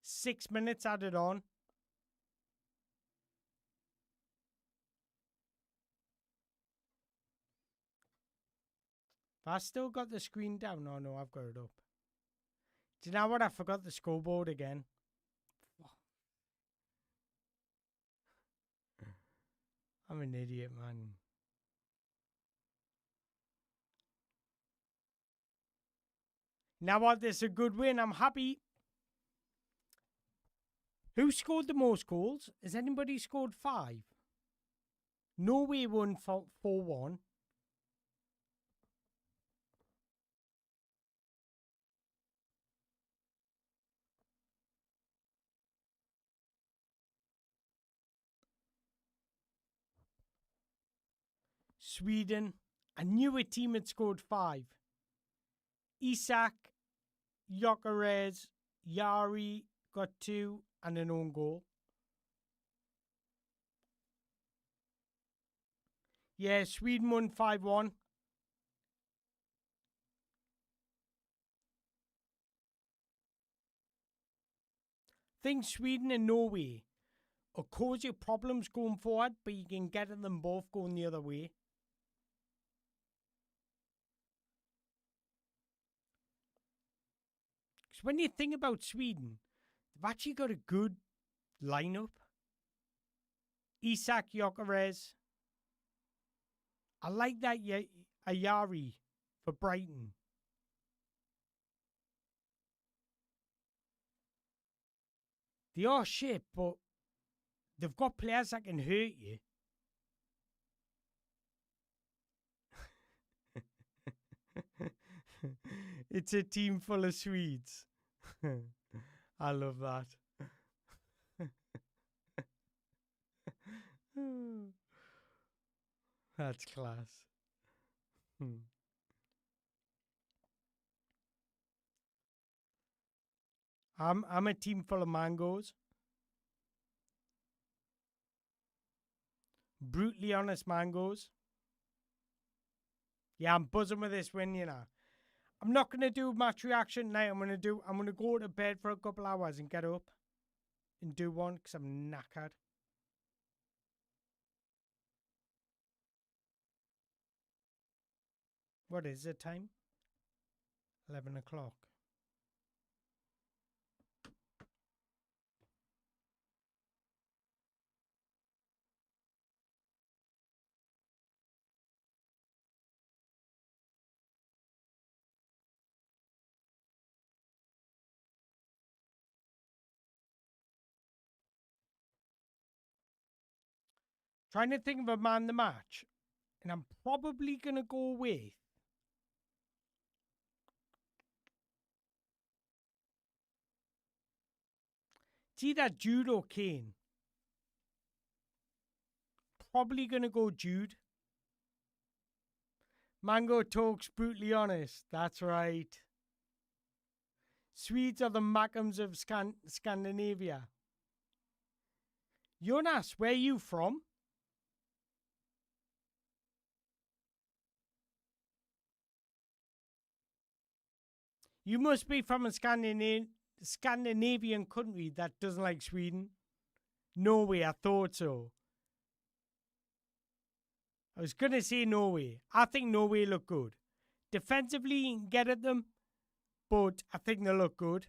[SPEAKER 1] Six minutes added on. Have I still got the screen down? Oh no, I've got it up. Do you know what? I forgot the scoreboard again. I'm an idiot, man. Now what? This is a good win. I'm happy. Who scored the most goals? Has anybody scored 5? Norway won 4-1. Sweden. I knew a team had scored 5. Isak, Gyökeres, Yari got 2 and an own goal. Yeah, Sweden won 5-1. Think Sweden and Norway will cause you problems going forward, but you can get at them both going the other way. Because when you think about Sweden, they've actually got a good lineup. Isak, Gyökeres. I like that Ayari for Brighton. They are shit, but they've got players that can hurt you. It's a team full of Swedes. I love that. That's class. I'm a team full of mangoes. Brutally honest mangoes. Yeah, I'm buzzing with this win, you know. I'm not gonna do match reaction tonight. I'm gonna go to bed for a couple hours and get up and do one because I'm knackered. What is the time? 11 o'clock. Trying to think of a man the match, and I'm probably gonna go with it's either Jude or Kane. Probably gonna go Jude. Mango talks brutally honest. That's right. Swedes are the Mackhams of Scandinavia. Jonas, where are you from? You must be from a Scandinavian country that doesn't like Sweden. Norway, I thought so. I was going to say Norway. I think Norway look good. Defensively, you can get at them, but I think they look good.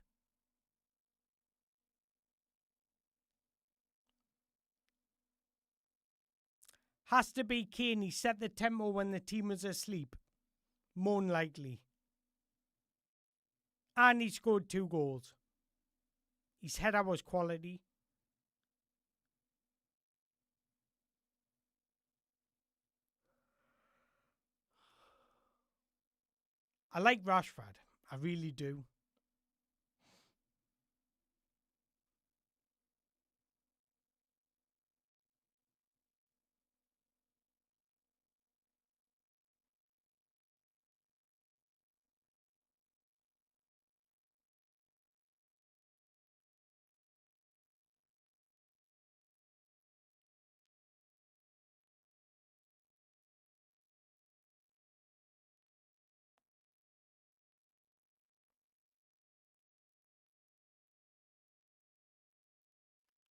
[SPEAKER 1] Has to be Kane. He set the tempo when the team was asleep. More than likely. And he scored 2 goals. His header was quality. I like Rashford. I really do.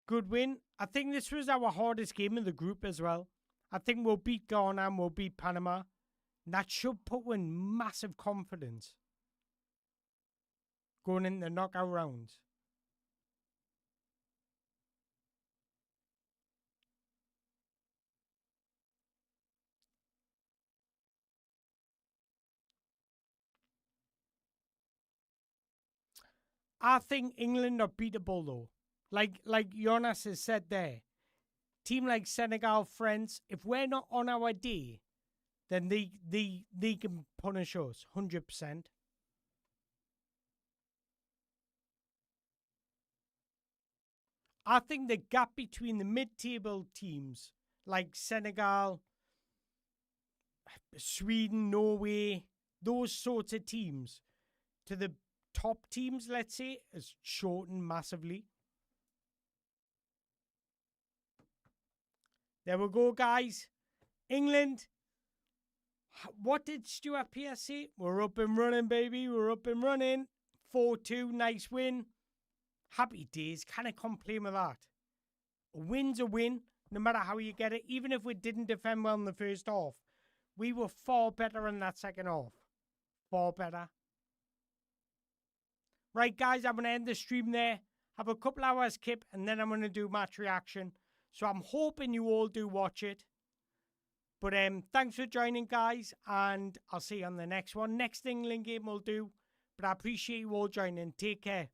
[SPEAKER 1] Good win. I think this was our hardest game in the group as well. I think we'll beat Ghana and we'll beat Panama. That should put in massive confidence going in the knockout rounds. I think England are beatable though. Like Jonas has said there, team like Senegal, France, if we're not on our day, then they can punish us 100%. I think the gap between the mid-table teams like Senegal, Sweden, Norway, those sorts of teams to the top teams, let's say, has shortened massively. There we go, guys. England. What did Stuart Pearce say? We're up and running, baby. We're up and running. 4-2, nice win. Happy days. Can't complain with that. A win's a win, no matter how you get it. Even if we didn't defend well in the first half, we were far better in that second half. Far better. Right, guys, I'm going to end the stream there. Have a couple hours kip, and then I'm going to do match reaction. So I'm hoping you all do watch it. But thanks for joining, guys, and I'll see you on the next one. Next England game we'll do. But I appreciate you all joining. Take care.